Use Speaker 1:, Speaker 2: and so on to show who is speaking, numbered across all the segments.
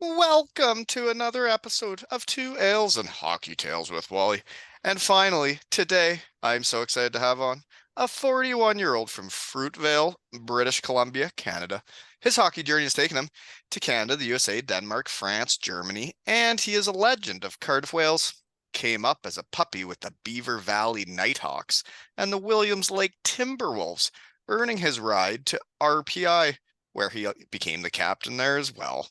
Speaker 1: Welcome to another episode of Two Ales and Hockey Tales with Wally. And finally, today, I'm so excited to have on a 41-year-old from Fruitvale, British Columbia, Canada. His hockey journey has taken him to Canada, the USA, Denmark, France, Germany, and he is a legend of Cardiff Wales. Came up as a puppy with the Beaver Valley Nighthawks and the Williams Lake Timberwolves, earning his ride to RPI, where he became the captain there as well.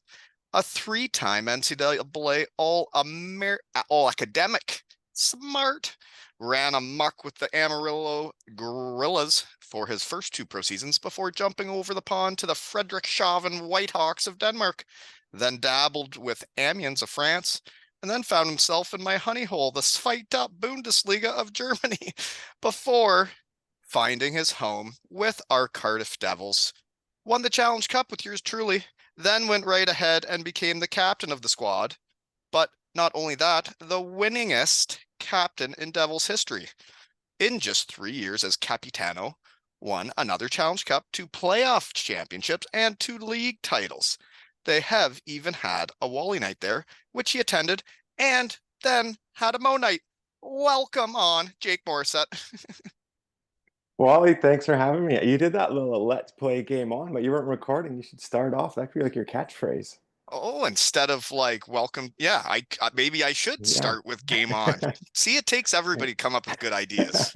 Speaker 1: A three-time NCAA All-Academic, smart, ran amok with the Amarillo Gorillas for his first two pro seasons before jumping over the pond to the Frederikshavn Whitehawks of Denmark, then dabbled with Amiens of France, and then found himself in my honey hole, the spiked-up Bundesliga of Germany, before finding his home with our Cardiff Devils. Won the Challenge Cup with yours truly, then went right ahead and became the captain of the squad. But not only that, the winningest captain in Devils history. In just 3 years as Capitano, won another Challenge Cup, two playoff championships, and two league titles. They have even had a Wally night there, which he attended, and then had a Mo night. Welcome on, Jake Morissette.
Speaker 2: Wally, thanks for having me. You did that little let's play game on, but you weren't recording. You should start off. That could be like your catchphrase.
Speaker 1: Oh, instead of like welcome, yeah, maybe I should
Speaker 2: Yeah.
Speaker 1: start with game on. See, it takes everybody come up with good ideas.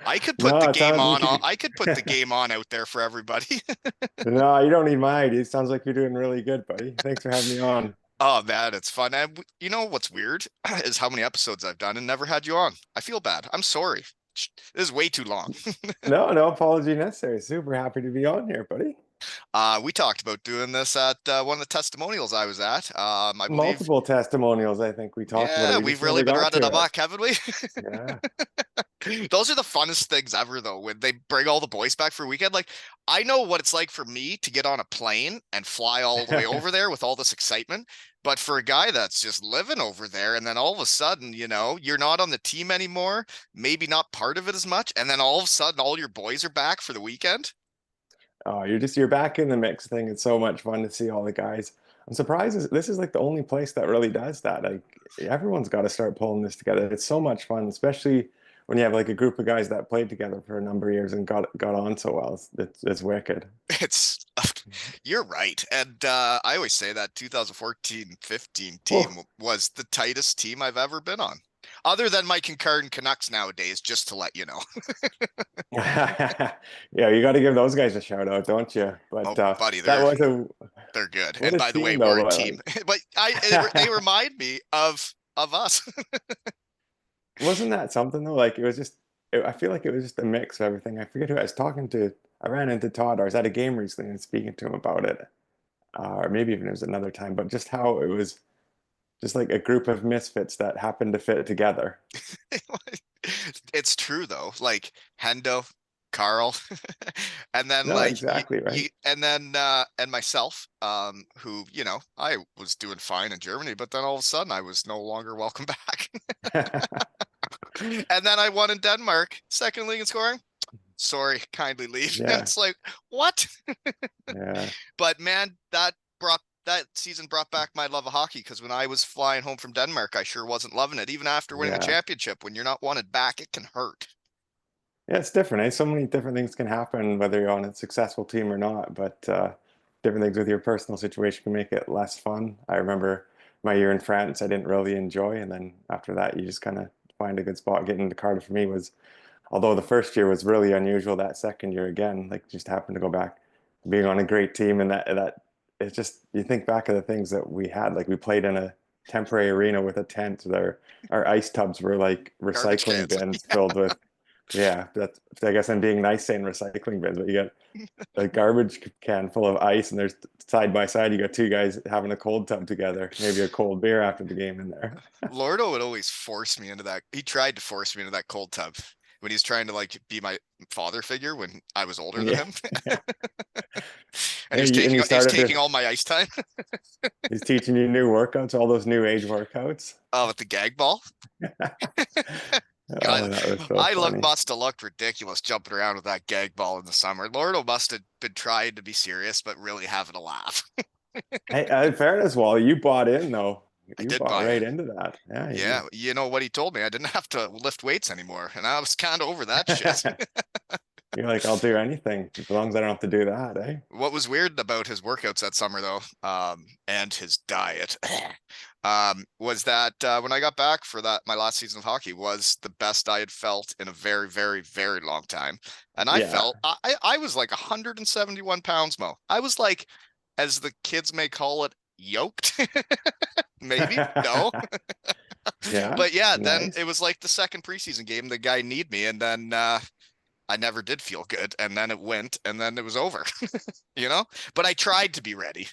Speaker 1: I could put the
Speaker 2: No, it
Speaker 1: game
Speaker 2: sounds you
Speaker 1: on,
Speaker 2: should.
Speaker 1: I could put the game on out there for everybody.
Speaker 2: No, you don't need my idea. It sounds like you're doing really good, buddy. Thanks for having me on.
Speaker 1: Oh man, it's fun. And you know what's weird is how many episodes I've done and never had you on. I feel bad. I'm sorry. This is way too long.
Speaker 2: No, no apology necessary. Super happy to be on here, buddy.
Speaker 1: We talked about doing this at one of the testimonials I was at. I believe,
Speaker 2: Multiple testimonials. I think we talked about it.
Speaker 1: yeah,
Speaker 2: We
Speaker 1: we've
Speaker 2: just
Speaker 1: really
Speaker 2: never
Speaker 1: been
Speaker 2: got
Speaker 1: running
Speaker 2: to it.
Speaker 1: amok, haven't we?
Speaker 2: Yeah.
Speaker 1: Those are the funnest things ever, though, when they bring all the boys back for a weekend. Like, I know what it's like for me to get on a plane and fly all the way over there with all this excitement. But for a guy that's just living over there, and then all of a sudden, you're not on the team anymore, maybe not part of it as much, and then all of a sudden, all your boys are back for the weekend.
Speaker 2: Oh, you're back in the mix thing. It's so much fun to see all the guys. I'm surprised this is like the only place that really does that. Like everyone's got to start pulling this together. It's so much fun, especially when you have like a group of guys that played together for a number of years and got on so well. It's wicked.
Speaker 1: It's, you're right. And I always say that 2014-15 team
Speaker 2: Oh.
Speaker 1: was the tightest team I've ever been on. Other than my Kincardine Canucks nowadays, just to let you know.
Speaker 2: Yeah, you got to give those guys a shout out, don't you? But
Speaker 1: Oh, buddy,
Speaker 2: that was
Speaker 1: they're good.
Speaker 2: what
Speaker 1: And
Speaker 2: a
Speaker 1: by the way,
Speaker 2: team
Speaker 1: we're
Speaker 2: though.
Speaker 1: a team. But they remind me of us.
Speaker 2: Wasn't that something though? Like it was just, I feel like it was just a mix of everything. I forget who I was talking to. I ran into Todd. I was at a game recently and speaking to him about it, or maybe even it was another time. But just how it was, just like a group of misfits that happened to fit together.
Speaker 1: It's true though. Like Hendo, Carl, and then
Speaker 2: No,
Speaker 1: like
Speaker 2: exactly
Speaker 1: you
Speaker 2: right.
Speaker 1: and then and myself, who, I was doing fine in Germany, but then all of a sudden I was no longer welcome back. And then I won in Denmark, second league in scoring. Sorry, kindly leave. And
Speaker 2: Yeah,
Speaker 1: it's like, what?
Speaker 2: yeah,
Speaker 1: But man, that season brought back my love of hockey, because when I was flying home from Denmark, I sure wasn't loving it. Even after winning the
Speaker 2: yeah.
Speaker 1: championship, when you're not wanted back, it can hurt.
Speaker 2: Yeah, it's different. So many different things can happen whether you're on a successful team or not, but different things with your personal situation can make it less fun. I remember my year in France, I didn't really enjoy, and then after that, you just kind of find a good spot. Getting into Cardiff for me was, although the first year was really unusual, that second year again, like just happened to go back being on a great team, and that it's just you think back of the things that we had. Like we played in a temporary arena with a tent. Our ice tubs were like
Speaker 1: Garbage
Speaker 2: recycling
Speaker 1: cans.
Speaker 2: bins filled with, yeah, that's, I guess I'm being nice saying recycling bins, but you get a garbage can full of ice and there's side by side, you got two guys having a cold tub together, maybe a cold beer after the game in there.
Speaker 1: Lordo would always force me into that. He tried to force me into that cold tub when he's trying to like be my father figure when I was older than
Speaker 2: Yeah.
Speaker 1: him.
Speaker 2: Yeah.
Speaker 1: And
Speaker 2: And you
Speaker 1: he was
Speaker 2: started
Speaker 1: taking
Speaker 2: to,
Speaker 1: all my ice time.
Speaker 2: he's teaching you new workouts, all those new age workouts.
Speaker 1: Oh, with the gag ball. God,
Speaker 2: Oh, that was so
Speaker 1: I
Speaker 2: funny.
Speaker 1: must have looked ridiculous jumping around with that gag ball in the summer. Lordo must have been trying to be serious, but really having a laugh.
Speaker 2: Hey, in fairness, Wally, you bought in though.
Speaker 1: I
Speaker 2: You
Speaker 1: did
Speaker 2: bought
Speaker 1: buy
Speaker 2: right
Speaker 1: in.
Speaker 2: into that. Yeah,
Speaker 1: Yeah, you know what he told me? I didn't have to lift weights anymore, and I was kind of over that shit.
Speaker 2: you're like, I'll do anything as long as I don't have to do that, eh?
Speaker 1: What was weird about his workouts that summer, though, and his diet, was that when I got back for that my last season of hockey was the best I had felt in a very, very, very long time, and I
Speaker 2: Yeah,
Speaker 1: felt I was like 171 pounds, Mo. I was like, as the kids may call it, yoked. Maybe no,
Speaker 2: yeah,
Speaker 1: but yeah. Then it
Speaker 2: nice.
Speaker 1: was like the second preseason game. The guy need me, and then I never did feel good, and then it went, and then it was over. You know, but I tried to be ready.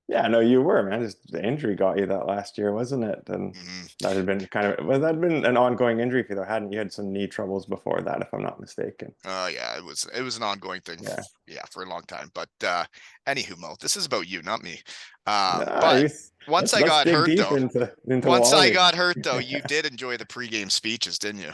Speaker 2: Yeah, no, you were, man. Just the injury got you that last year, wasn't it? And
Speaker 1: Mhm.
Speaker 2: that had been kind of, well, that had been an ongoing injury for you, though, hadn't you? Had some knee troubles before that, if I'm not mistaken.
Speaker 1: Yeah, it was an ongoing thing,
Speaker 2: Yeah.
Speaker 1: yeah, for a long time. But anywho, Mo, this is about you, not me. But
Speaker 2: Nice.
Speaker 1: once
Speaker 2: Let's
Speaker 1: I
Speaker 2: let's
Speaker 1: got
Speaker 2: dig
Speaker 1: hurt,
Speaker 2: deep
Speaker 1: though,
Speaker 2: into
Speaker 1: once I
Speaker 2: Wally.
Speaker 1: got hurt, though, you did enjoy the pregame speeches, didn't you?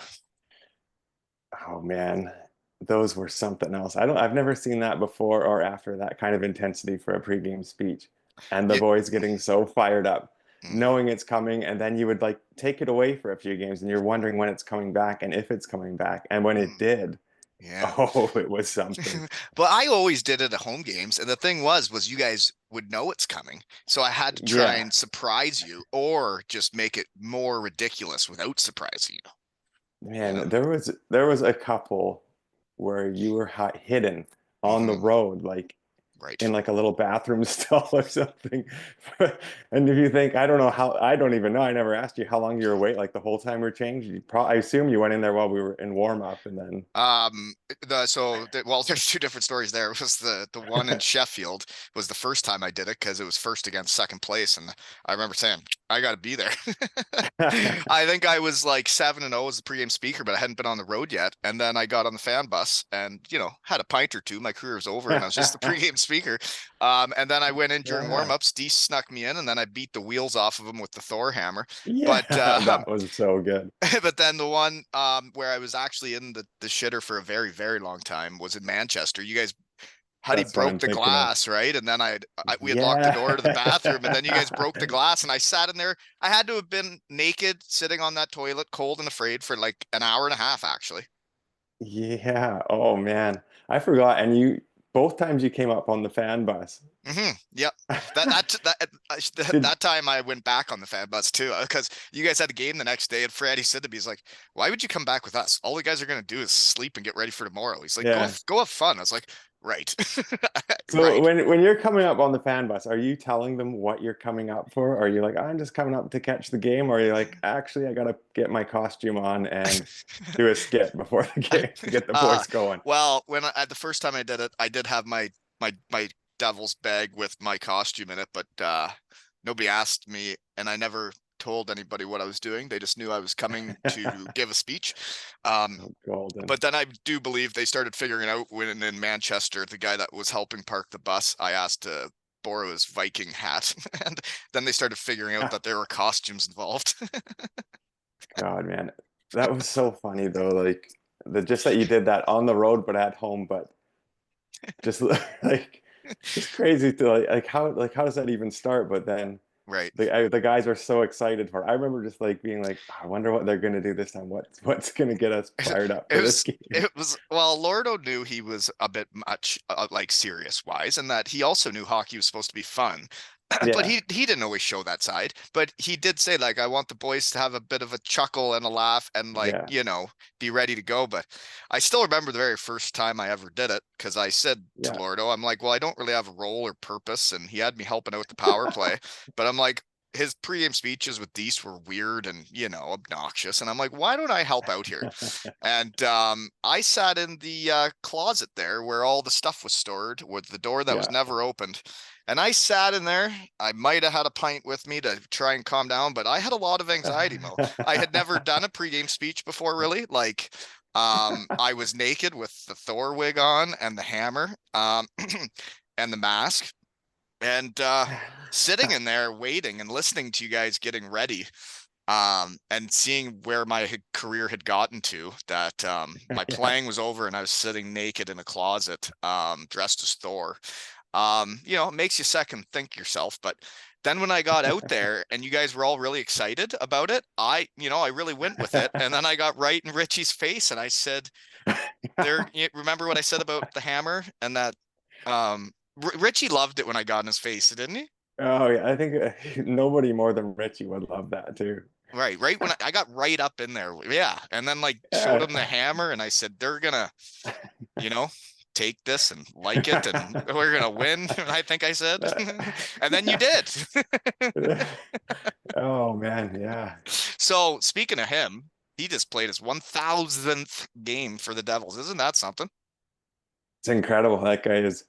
Speaker 2: Oh man, those were something else. I've never seen that before or after that kind of intensity for a pregame speech. And the
Speaker 1: You,
Speaker 2: boys getting so fired up,
Speaker 1: mm,
Speaker 2: knowing it's coming, and then you would like take it away for a few games and you're wondering when it's coming back and if it's coming back. And when it
Speaker 1: mm,
Speaker 2: did,
Speaker 1: yeah.
Speaker 2: oh, it was something.
Speaker 1: But I always did it at home games, and the thing was you guys would know it's coming, so I had to try
Speaker 2: Yeah.
Speaker 1: and surprise you, or just make it more ridiculous without surprising you. You know?
Speaker 2: Man, there was a couple where you were hidden on the
Speaker 1: Hmm.
Speaker 2: road, like
Speaker 1: Right.
Speaker 2: in like a little bathroom stall or something. And if you think, I don't know how, I don't even know. I never asked you how long you were waiting, like the whole time we are changed. I assume you went in there while we were in warm up and then.
Speaker 1: Well, there's two different stories there. It was the one in Sheffield was the first time I did it because it was first against second place, and I remember saying I got to be there. I think I was like 7-0 as the pregame speaker, but I hadn't been on the road yet. And then I got on the fan bus and had a pint or two. My career was over, and I was just the pregame speaker. And then I went in during
Speaker 2: Yeah.
Speaker 1: warmups. Dee snuck me in, and then I beat the wheels off of him with the Thor hammer.
Speaker 2: Yeah,
Speaker 1: But
Speaker 2: that was so good.
Speaker 1: but then the one where I was actually in the shitter for a very, very long time was in Manchester. You guys, Huddy
Speaker 2: That's what
Speaker 1: broke
Speaker 2: I'm
Speaker 1: the
Speaker 2: thinking of.
Speaker 1: glass, right? And then we had locked the door to the bathroom, and then you guys
Speaker 2: Yeah.
Speaker 1: broke the glass, and I sat in there. I had to have been naked, sitting on that toilet, cold and afraid, for like an hour and a half, actually.
Speaker 2: Yeah. Oh man. I forgot. And you both times you came up on the fan bus.
Speaker 1: Yep. That that that
Speaker 2: Did
Speaker 1: that time I went back on the fan bus too, because you guys had a game the next day, and Freddie said to me, "He's like, why would you come back with us? All the guys are gonna do is sleep and get ready for tomorrow." He's like,
Speaker 2: yeah.
Speaker 1: go have fun." I was like, right,
Speaker 2: So
Speaker 1: right.
Speaker 2: when you're coming up on the fan bus, are you telling them what you're coming up for? Are you like, I'm just coming up to catch the game? Or are you like, actually, I gotta get my costume on and do a skit before the game to get the
Speaker 1: uh,
Speaker 2: boys going?
Speaker 1: well, the first time I did it, I did have my Devil's bag with my costume in it, but nobody asked me, and I never told anybody what I was doing. They just knew I was coming to give a speech. Um,
Speaker 2: Oh, golden.
Speaker 1: but then I do believe they started figuring out when in Manchester, the guy that was helping park the bus, I asked to borrow his Viking hat, and then they started figuring out that there were costumes involved.
Speaker 2: God, man. That was so funny though. Like the just that you did that on the road but at home, but just like just crazy to like how does that even start? But then
Speaker 1: Right.
Speaker 2: the guys are so excited for it. I remember just like being like, "Oh, I wonder what they're gonna do this time. What's gonna get us fired up
Speaker 1: It
Speaker 2: for this
Speaker 1: was
Speaker 2: game?"
Speaker 1: it was well, Lordo knew he was a bit much like serious wise, and that he also knew hockey was supposed to be fun. But
Speaker 2: Yeah,
Speaker 1: he didn't always show that side. But he did say, like, I want the boys to have a bit of a chuckle and a laugh and, like,
Speaker 2: yeah,
Speaker 1: be ready to go. But I still remember the very first time I ever did it, because I said to
Speaker 2: yeah.
Speaker 1: Lordo, I'm like, well, I don't really have a role or purpose, and he had me helping out with the power play. But I'm like, his pregame speeches with Deese were weird and obnoxious, and I'm like, why don't I help out here? And I sat in the closet there where all the stuff was stored, with the door that was
Speaker 2: Yeah.
Speaker 1: never opened. And I sat in there. I might have had a pint with me to try and calm down, but I had a lot of anxiety, Mo. I had never done a pregame speech before, really. Like, I was naked with the Thor wig on and the hammer, and the mask, and sitting in there waiting and listening to you guys getting ready, and seeing where my career had gotten to, that my
Speaker 2: Yeah.
Speaker 1: playing was over and I was sitting naked in a closet, dressed as Thor. It makes you second think yourself. But then when I got out there and you guys were all really excited about it, I really went with it. And then I got right in Richie's face and I said, remember what I said about the hammer and that, Richie loved it when I got in his face, didn't he?
Speaker 2: Oh yeah, I think nobody more than Richie would love that too.
Speaker 1: Right when I got right up in there. Yeah. And then like showed him the
Speaker 2: Yeah.
Speaker 1: hammer and I said, they're gonna, you know, take this and like it and we're gonna win. I think I said. And then you did.
Speaker 2: Oh man, yeah.
Speaker 1: So speaking of him, he just played his 1000th game for the Devils. Isn't that something?
Speaker 2: It's incredible. That guy is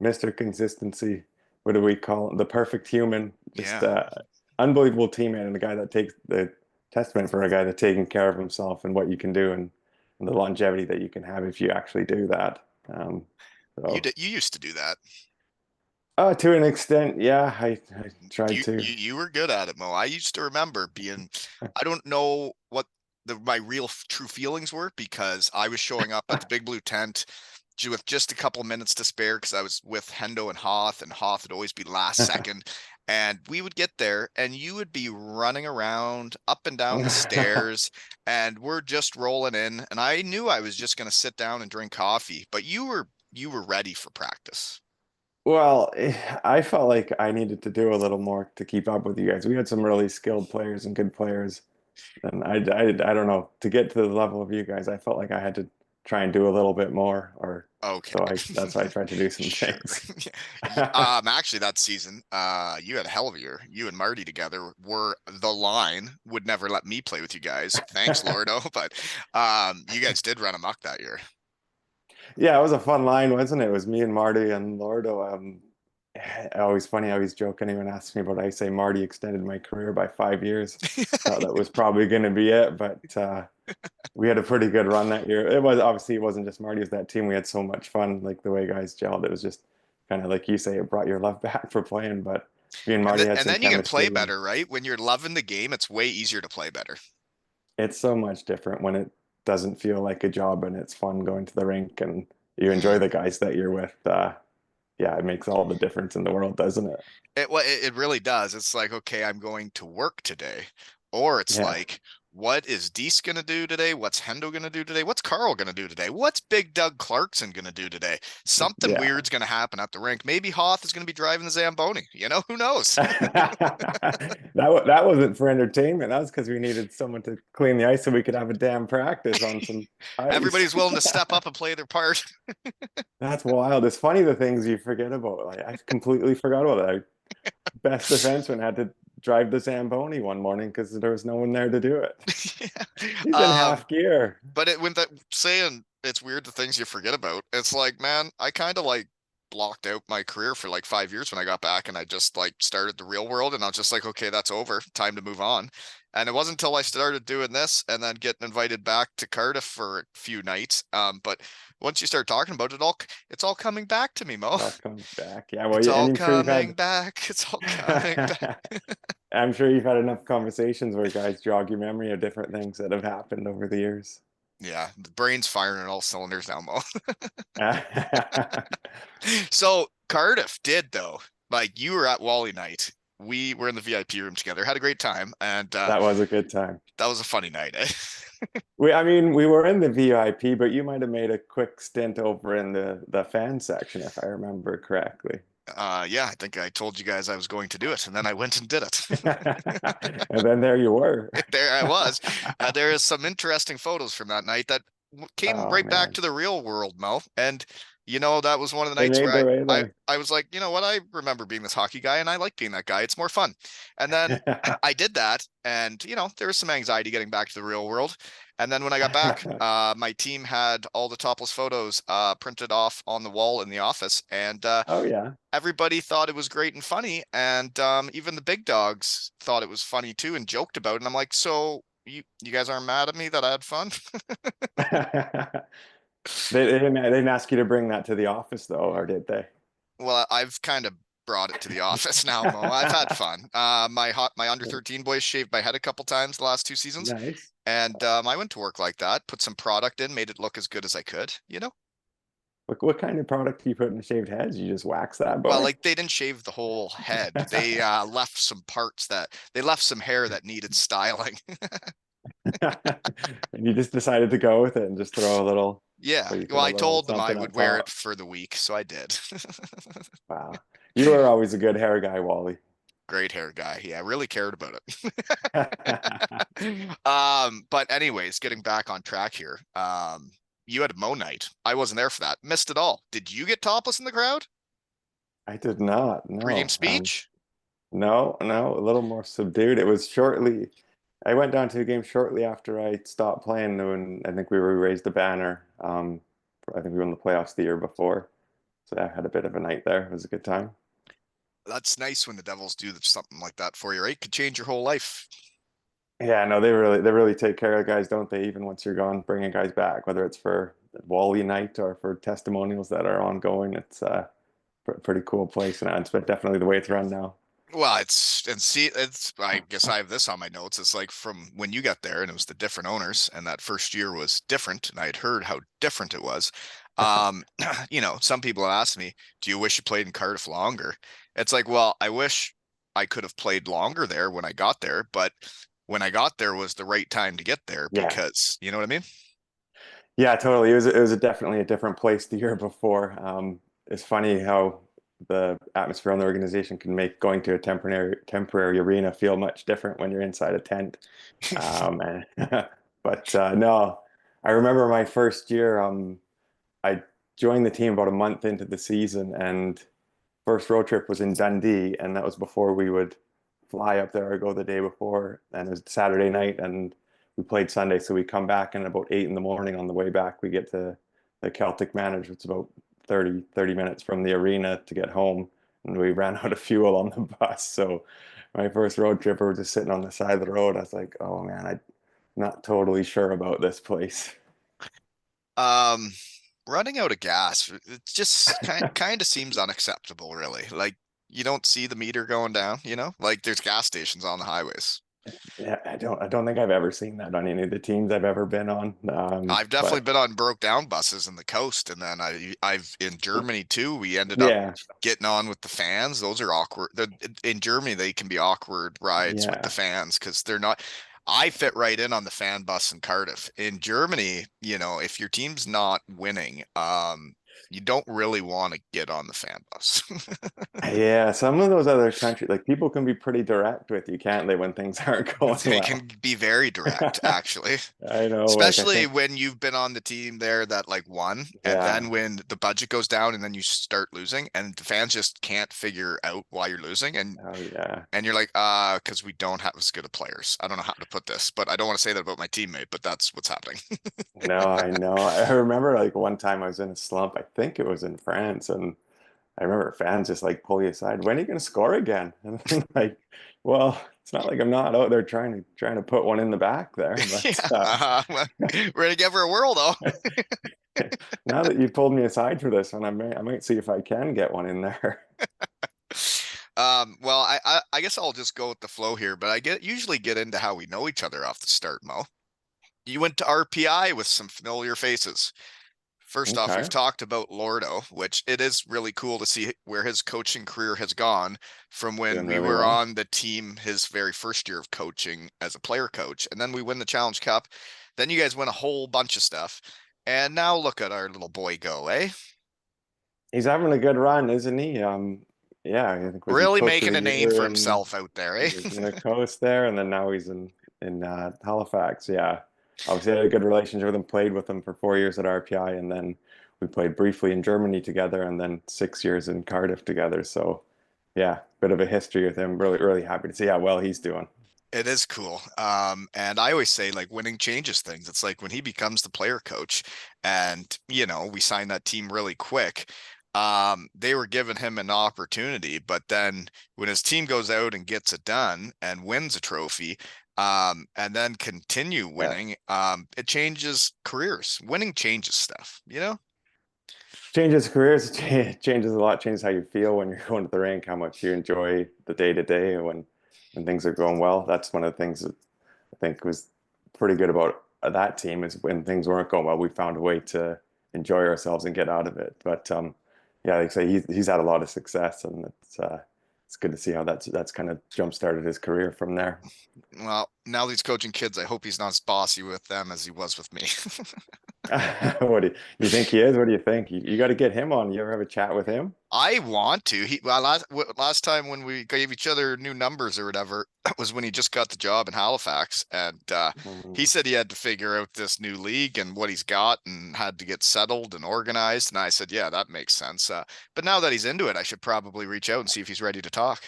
Speaker 2: Mr. Consistency. What do we call it? The perfect human. Just
Speaker 1: Yeah.
Speaker 2: unbelievable teammate and a guy that takes the testament for a guy that's taking care of himself and what you can do and the longevity that you can have if you actually do that. So
Speaker 1: You used to do that.
Speaker 2: to an extent, yeah, I tried to.
Speaker 1: You were good at it, Mo. I used to remember being, I don't know what my real true feelings were because I was showing up at the Big Blue tent with just a couple of minutes to spare because I was with Hendo and Hoth would always be last second. And we would get there and you would be running around up and down the stairs and we're just rolling in. And I knew I was just going to sit down and drink coffee, but you were ready for practice.
Speaker 2: Well, I felt like I needed to do a little more to keep up with you guys. We had some really skilled players and good players, and I don't know, to get to the level of you guys, I felt like I had to try and do a little bit more, or
Speaker 1: Okay.
Speaker 2: so that's why I tried to do some
Speaker 1: Sure.
Speaker 2: things.
Speaker 1: Actually that season, you had a hell of a year. You and Marty together were the line. Would never let me play with you guys. Thanks, Lordo. But you guys did run amok that year.
Speaker 2: Yeah, it was a fun line, wasn't it? It was me and Marty and Lordo. Always funny how he's joking. Anyone asks me about it, I say Marty extended my career by 5 years. Thought that was probably going to be it, but we had a pretty good run that year. It was obviously it wasn't just Marty, it was that team. We had so much fun, like the way guys gelled. It was just kind of like you say, it brought your love back for playing. But me and
Speaker 1: And,
Speaker 2: Marty had
Speaker 1: and
Speaker 2: some
Speaker 1: then you can play
Speaker 2: chemistry, and
Speaker 1: better, right? When you're loving the game, it's way easier to play better.
Speaker 2: it's so much different when it doesn't feel like a job and it's fun going to the rink and you
Speaker 1: Mhm.
Speaker 2: enjoy the guys that you're with. Yeah, it makes all the difference in the world, doesn't it?
Speaker 1: It really does. It's like, okay, I'm going to work today. Or it's
Speaker 2: Yeah,
Speaker 1: like, what is Deese gonna do today? What's Hendo gonna do today? What's Carl gonna do today? What's Big Doug Clarkson gonna do today? Something
Speaker 2: yeah.
Speaker 1: weird's gonna happen at the rink. Maybe Hoth is gonna be driving the Zamboni. Who knows?
Speaker 2: That wasn't for entertainment. That was because we needed someone to clean the ice so we could have a damn practice on some ice.
Speaker 1: Everybody's willing to step up and play their part.
Speaker 2: That's wild. It's funny the things you forget about. Like I completely forgot about that. Best defenseman had to drive the Zamboni one morning because there was no one there to do it. He's in
Speaker 1: um,
Speaker 2: half gear.
Speaker 1: but when that saying it's weird the things you forget about, it's like, man, I kind of like blocked out my career for like 5 years when I got back and I just like started the real world and I was just like, okay, that's over. Time to move on. And it wasn't until I started doing this and then getting invited back to Cardiff for a few nights. But once you start talking about it all, it's all coming back to me, Mo.
Speaker 2: It all comes back. Yeah, well,
Speaker 1: It's
Speaker 2: and
Speaker 1: all
Speaker 2: I'm sure you've
Speaker 1: coming
Speaker 2: had
Speaker 1: back. It's all coming back.
Speaker 2: I'm sure you've had enough conversations where guys jog your memory of different things that have happened over the years.
Speaker 1: Yeah, the brain's firing on all cylinders now, Mo. So Cardiff did though. Like you were at Wally night. We were in the VIP room together, had a great time, and
Speaker 2: That was a good time.
Speaker 1: that was a funny night. Eh?
Speaker 2: I mean, we were in the VIP, but you might have made a quick stint over in the fan section, if I remember correctly.
Speaker 1: Yeah, I think I told you guys I was going to do it, and then I went and did it.
Speaker 2: And then there you were.
Speaker 1: There I was. There is some interesting photos from that night that came
Speaker 2: Oh
Speaker 1: right back
Speaker 2: man,
Speaker 1: to the real world, Mo. And that was one of the
Speaker 2: they
Speaker 1: nights
Speaker 2: made
Speaker 1: where
Speaker 2: their way
Speaker 1: I
Speaker 2: there.
Speaker 1: I was like, you know what, I remember being this hockey guy and I like being that guy. It's more fun. And then I did that, and there was some anxiety getting back to the real world. And then when I got back, my team had all the topless photos printed off on the wall in the office, and
Speaker 2: Oh yeah.
Speaker 1: everybody thought it was great and funny, and even the big dogs thought it was funny too and joked about it. And I'm like, so you guys aren't mad at me that I had fun?
Speaker 2: They didn't ask you to bring that to the office though, or did they?
Speaker 1: Well, I've kind of brought it to the office now, Mo. I've had fun. My under 13 boys shaved my head a couple times the last 2 seasons,
Speaker 2: Nice.
Speaker 1: and I went to work like that, put some product in, made it look as good as I could.
Speaker 2: What kind of product do you put in shaved heads? You just wax that
Speaker 1: Well,
Speaker 2: boy?
Speaker 1: like they didn't shave the whole head. They left some parts that they left some hair that needed styling.
Speaker 2: And you just decided to go with it and just throw a little,
Speaker 1: Yeah.
Speaker 2: what, you
Speaker 1: Well,
Speaker 2: put a
Speaker 1: I
Speaker 2: little
Speaker 1: told them I
Speaker 2: something
Speaker 1: would
Speaker 2: up
Speaker 1: wear it
Speaker 2: top.
Speaker 1: for the week, so I did.
Speaker 2: Wow. You were always a good hair guy, Wally.
Speaker 1: Great hair guy. Yeah, I really cared about it. But anyways, getting back on track here. You had Mo night. I wasn't there for that. Missed it all. Did you get topless in the crowd?
Speaker 2: I did not,
Speaker 1: Pre-game
Speaker 2: no.
Speaker 1: speech?
Speaker 2: No, no, a little more subdued. It was shortly, I went down to a game shortly after I stopped playing, and I think we raised the banner. I think we won the playoffs the year before. So I had a bit of a night there. It was a good time.
Speaker 1: That's nice when the Devils do something like that for you, right? Could change your whole life.
Speaker 2: Yeah, no, they really take care of guys, don't they? Even once you're gone, bringing guys back, whether it's for Wally night or for testimonials that are ongoing. It's a pretty cool place, and it's been definitely the way it's run now.
Speaker 1: Well, it's I guess I have this on my notes. It's like from when you got there and it was the different owners and that first year was different and I had heard how different it was. Um, some people have asked me, do you wish you played in Cardiff longer? It's like, well, I wish I could have played longer there when I got there, but when I got there was the right time to get there
Speaker 2: Yeah,
Speaker 1: because, you know what I mean?
Speaker 2: yeah, totally. It was definitely a different place the year before. It's funny how the atmosphere on the organization can make going to a temporary arena feel much different when you're inside a tent. And, but no, I remember my first year. I joined the team about a month into the season, and first road trip was in Dundee, and that was before we would fly up there or go the day before. And it was Saturday night, and we played Sunday. So we come back, and about 8 in the morning on the way back, we get to the Celtic Manor, which is about 30 minutes from the arena to get home. And we ran out of fuel on the bus. So my first road trip, we were just sitting on the side of the road. I was like, oh man, I'm not totally sure about this place.
Speaker 1: Um, Running out of gas, it just kind of seems unacceptable, really. Like you don't see the meter going down, Like there's gas stations on the highways.
Speaker 2: Yeah, I don't think I've ever seen that on any of the teams I've ever been on.
Speaker 1: I've definitely
Speaker 2: But
Speaker 1: been on broke down buses in the coast, and then I've in Germany too. We ended up
Speaker 2: yeah,
Speaker 1: getting on with the fans. Those are awkward. In Germany, they can be awkward rides with the
Speaker 2: yeah.
Speaker 1: fans because they're not. I fit right in on the fan bus in Cardiff. In Germany, if your team's not winning, you don't really want to get on the fan bus.
Speaker 2: Yeah, some of those other countries, like people can be pretty direct with you, can't they, when things aren't going
Speaker 1: They
Speaker 2: well?
Speaker 1: can be very direct, actually.
Speaker 2: I know, like I
Speaker 1: Especially
Speaker 2: think,
Speaker 1: when you've been on the team there that like won, and
Speaker 2: yeah,
Speaker 1: then when the budget goes down and then you start losing, and the fans just can't figure out why you're losing, and
Speaker 2: oh yeah.
Speaker 1: and you're like, because we don't have as good of players. I don't know how to put this, but I don't want to say that about my teammate, but that's what's happening.
Speaker 2: No, I know. I remember like one time I was in a slump. I think it was in France, and I remember fans just like pull you aside. When are you going to score again? And I'm like, well, it's not like I'm not out there trying to put one in the back there, but
Speaker 1: Yeah, well, we're gonna give her a whirl though.
Speaker 2: now that you pulled me aside for this one, I might see if I can get one in there.
Speaker 1: Well, I guess I'll just go with the flow here, but I usually get into how we know each other off the start, Mo. You went to RPI with some familiar faces. First off, we've
Speaker 2: Okay,
Speaker 1: talked about Lordo, which it is really cool to see where his coaching career has gone from when
Speaker 2: doing
Speaker 1: we
Speaker 2: really
Speaker 1: were
Speaker 2: well.
Speaker 1: on the team his very first year of coaching as a player coach. And then we win the Challenge Cup. Then you guys win a whole bunch of stuff. And now look at our little boy go, eh?
Speaker 2: He's having a good run, isn't he? Yeah, I think was he
Speaker 1: Really
Speaker 2: coach of
Speaker 1: making
Speaker 2: the
Speaker 1: a name
Speaker 2: year
Speaker 1: for
Speaker 2: and
Speaker 1: himself out there,
Speaker 2: he
Speaker 1: eh?
Speaker 2: was in the coast there, and then now he's in Halifax. Yeah, obviously I had a good relationship with him. Played with him for 4 years at RPI, and then we played briefly in Germany together, and then 6 years in Cardiff together. So yeah, bit of a history with him. Really, really happy to see how well he's doing.
Speaker 1: It is cool. And I always say like winning changes things. It's like when he becomes the player coach and, we signed that team really quick. They were giving him an opportunity, but then when his team goes out and gets it done and wins a trophy, and then continue
Speaker 2: Yeah.
Speaker 1: winning, it changes careers. Winning changes stuff.
Speaker 2: Changes careers, changes a lot, changes how you feel when you're going to the rink, how much you enjoy the day to day when things are going well. That's one of the things that I think was pretty good about that team is when things weren't going well, we found a way to enjoy ourselves and get out of it. But yeah, like I say, he's had a lot of success, and it's good to see how that's kind of jump started his career from there.
Speaker 1: Well, now that he's coaching kids, I hope he's not as bossy with them as he was with me.
Speaker 2: What do you think he is? What do you think? You got to get him on. You ever have a chat with him?
Speaker 1: I want to. Last time when we gave each other new numbers or whatever was when he just got the job in Halifax, and
Speaker 2: Mm.
Speaker 1: he said he had to figure out this new league and what he's got, and had to get settled and organized. And I said, yeah, that makes sense. But now that he's into it, I should probably reach out and see if he's ready to talk.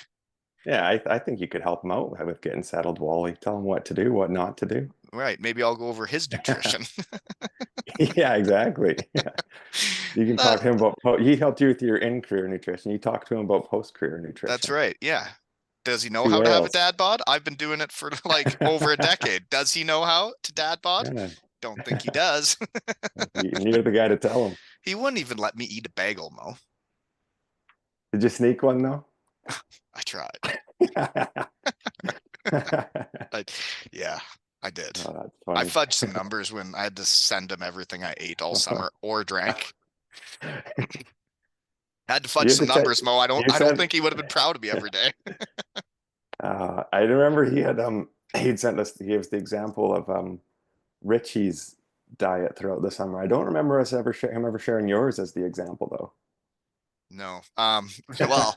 Speaker 2: Yeah, I think you could help him out with getting settled, Wally. Tell him what to do, what not to do.
Speaker 1: Right? Maybe I'll go over his nutrition.
Speaker 2: Yeah, exactly. Yeah. You can
Speaker 1: Uh,
Speaker 2: talk to him about he helped you with your in-career nutrition. You talk to him about post-career
Speaker 1: that's
Speaker 2: nutrition.
Speaker 1: right. Yeah. Does he know
Speaker 2: Two
Speaker 1: how to have a
Speaker 2: whales.
Speaker 1: dad bod? I've been doing it for like over a decade. Does he know how to dad bod?
Speaker 2: Yeah,
Speaker 1: Don't think he does.
Speaker 2: you're the guy to tell him.
Speaker 1: He wouldn't even let me eat a bagel, Mo.
Speaker 2: Did you sneak one though?
Speaker 1: I tried.
Speaker 2: Oh,
Speaker 1: I, yeah, I did.
Speaker 2: that's
Speaker 1: I
Speaker 2: funny.
Speaker 1: fudged some numbers when I had to send him everything I ate all summer or drank. I had to fudge
Speaker 2: You had
Speaker 1: some
Speaker 2: to check.
Speaker 1: numbers, Mo. I don't
Speaker 2: You
Speaker 1: I don't
Speaker 2: said
Speaker 1: think he would have been proud of me every day.
Speaker 2: I remember he'd sent us he gave us the example of Richie's diet throughout the summer. I don't remember us him ever sharing yours as the example though.
Speaker 1: No. Well,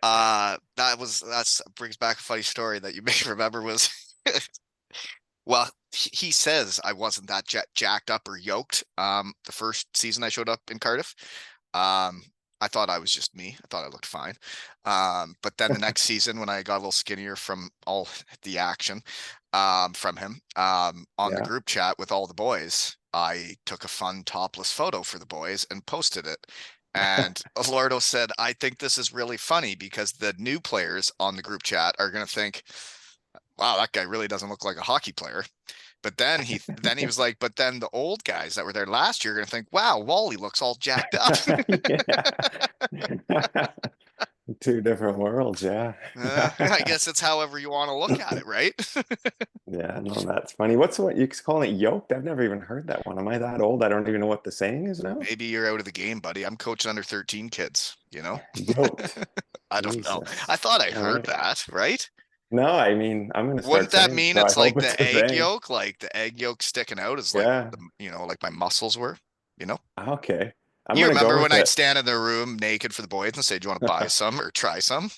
Speaker 1: that's brings back a funny story that you may remember was well, he says I wasn't that jacked up or yoked. The first season I showed up in Cardiff. Um, I thought I was just me. I thought I looked fine. But then the next season, when I got a little skinnier from all the action, from him, on the
Speaker 2: Yeah.
Speaker 1: group chat with all the boys, I took a fun topless photo for the boys and posted it. And Lordo said, I think this is really funny because the new players on the group chat are going to think, wow, that guy really doesn't look like a hockey player. But then he was like, but then the old guys that were there last year are gonna think, wow, Wally looks all jacked up.
Speaker 2: Yeah. Two different worlds, yeah.
Speaker 1: I guess it's however you want to look at it, right?
Speaker 2: Yeah, no, that's funny. What's what you calling it yoked? I've never even heard that one. Am I that old? I don't even know what the saying is now.
Speaker 1: Maybe you're out of the game, buddy. I'm coaching under 13 kids, you know?
Speaker 2: Yoked.
Speaker 1: I don't know. I
Speaker 2: Jesus.
Speaker 1: thought I
Speaker 2: All
Speaker 1: heard
Speaker 2: right.
Speaker 1: that, right?
Speaker 2: No, I mean, I'm gonna
Speaker 1: Wouldn't
Speaker 2: start
Speaker 1: that
Speaker 2: saying it,
Speaker 1: mean
Speaker 2: so I
Speaker 1: it's
Speaker 2: hope
Speaker 1: like
Speaker 2: it's
Speaker 1: the
Speaker 2: the
Speaker 1: egg
Speaker 2: same.
Speaker 1: yolk? Like the egg yolk sticking out is like
Speaker 2: Yeah.
Speaker 1: like my muscles were, you know?
Speaker 2: Okay. I'm
Speaker 1: You
Speaker 2: gonna go
Speaker 1: remember when
Speaker 2: with
Speaker 1: I'd
Speaker 2: it.
Speaker 1: stand in the room naked for the boys and say, do you want to buy some or try some?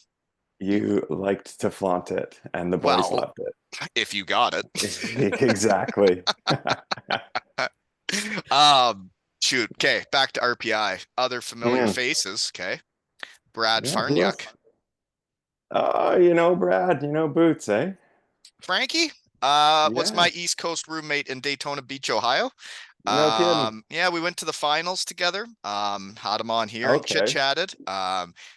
Speaker 1: You
Speaker 2: You liked to flaunt it, and the boys
Speaker 1: Well,
Speaker 2: loved it.
Speaker 1: if you got it.
Speaker 2: Exactly.
Speaker 1: Um, shoot. Okay, back to RPI. Other familiar
Speaker 2: Mm,
Speaker 1: faces. Okay, Brad
Speaker 2: yeah, who else?
Speaker 1: Farniuk,
Speaker 2: Oh, Brad, Boots, eh?
Speaker 1: Frankie. Was
Speaker 2: Yeah,
Speaker 1: my East Coast roommate in Daytona Beach, Ohio.
Speaker 2: no kidding.
Speaker 1: Yeah, we went to the finals together. Had him on here and chit
Speaker 2: Okay,
Speaker 1: chatted.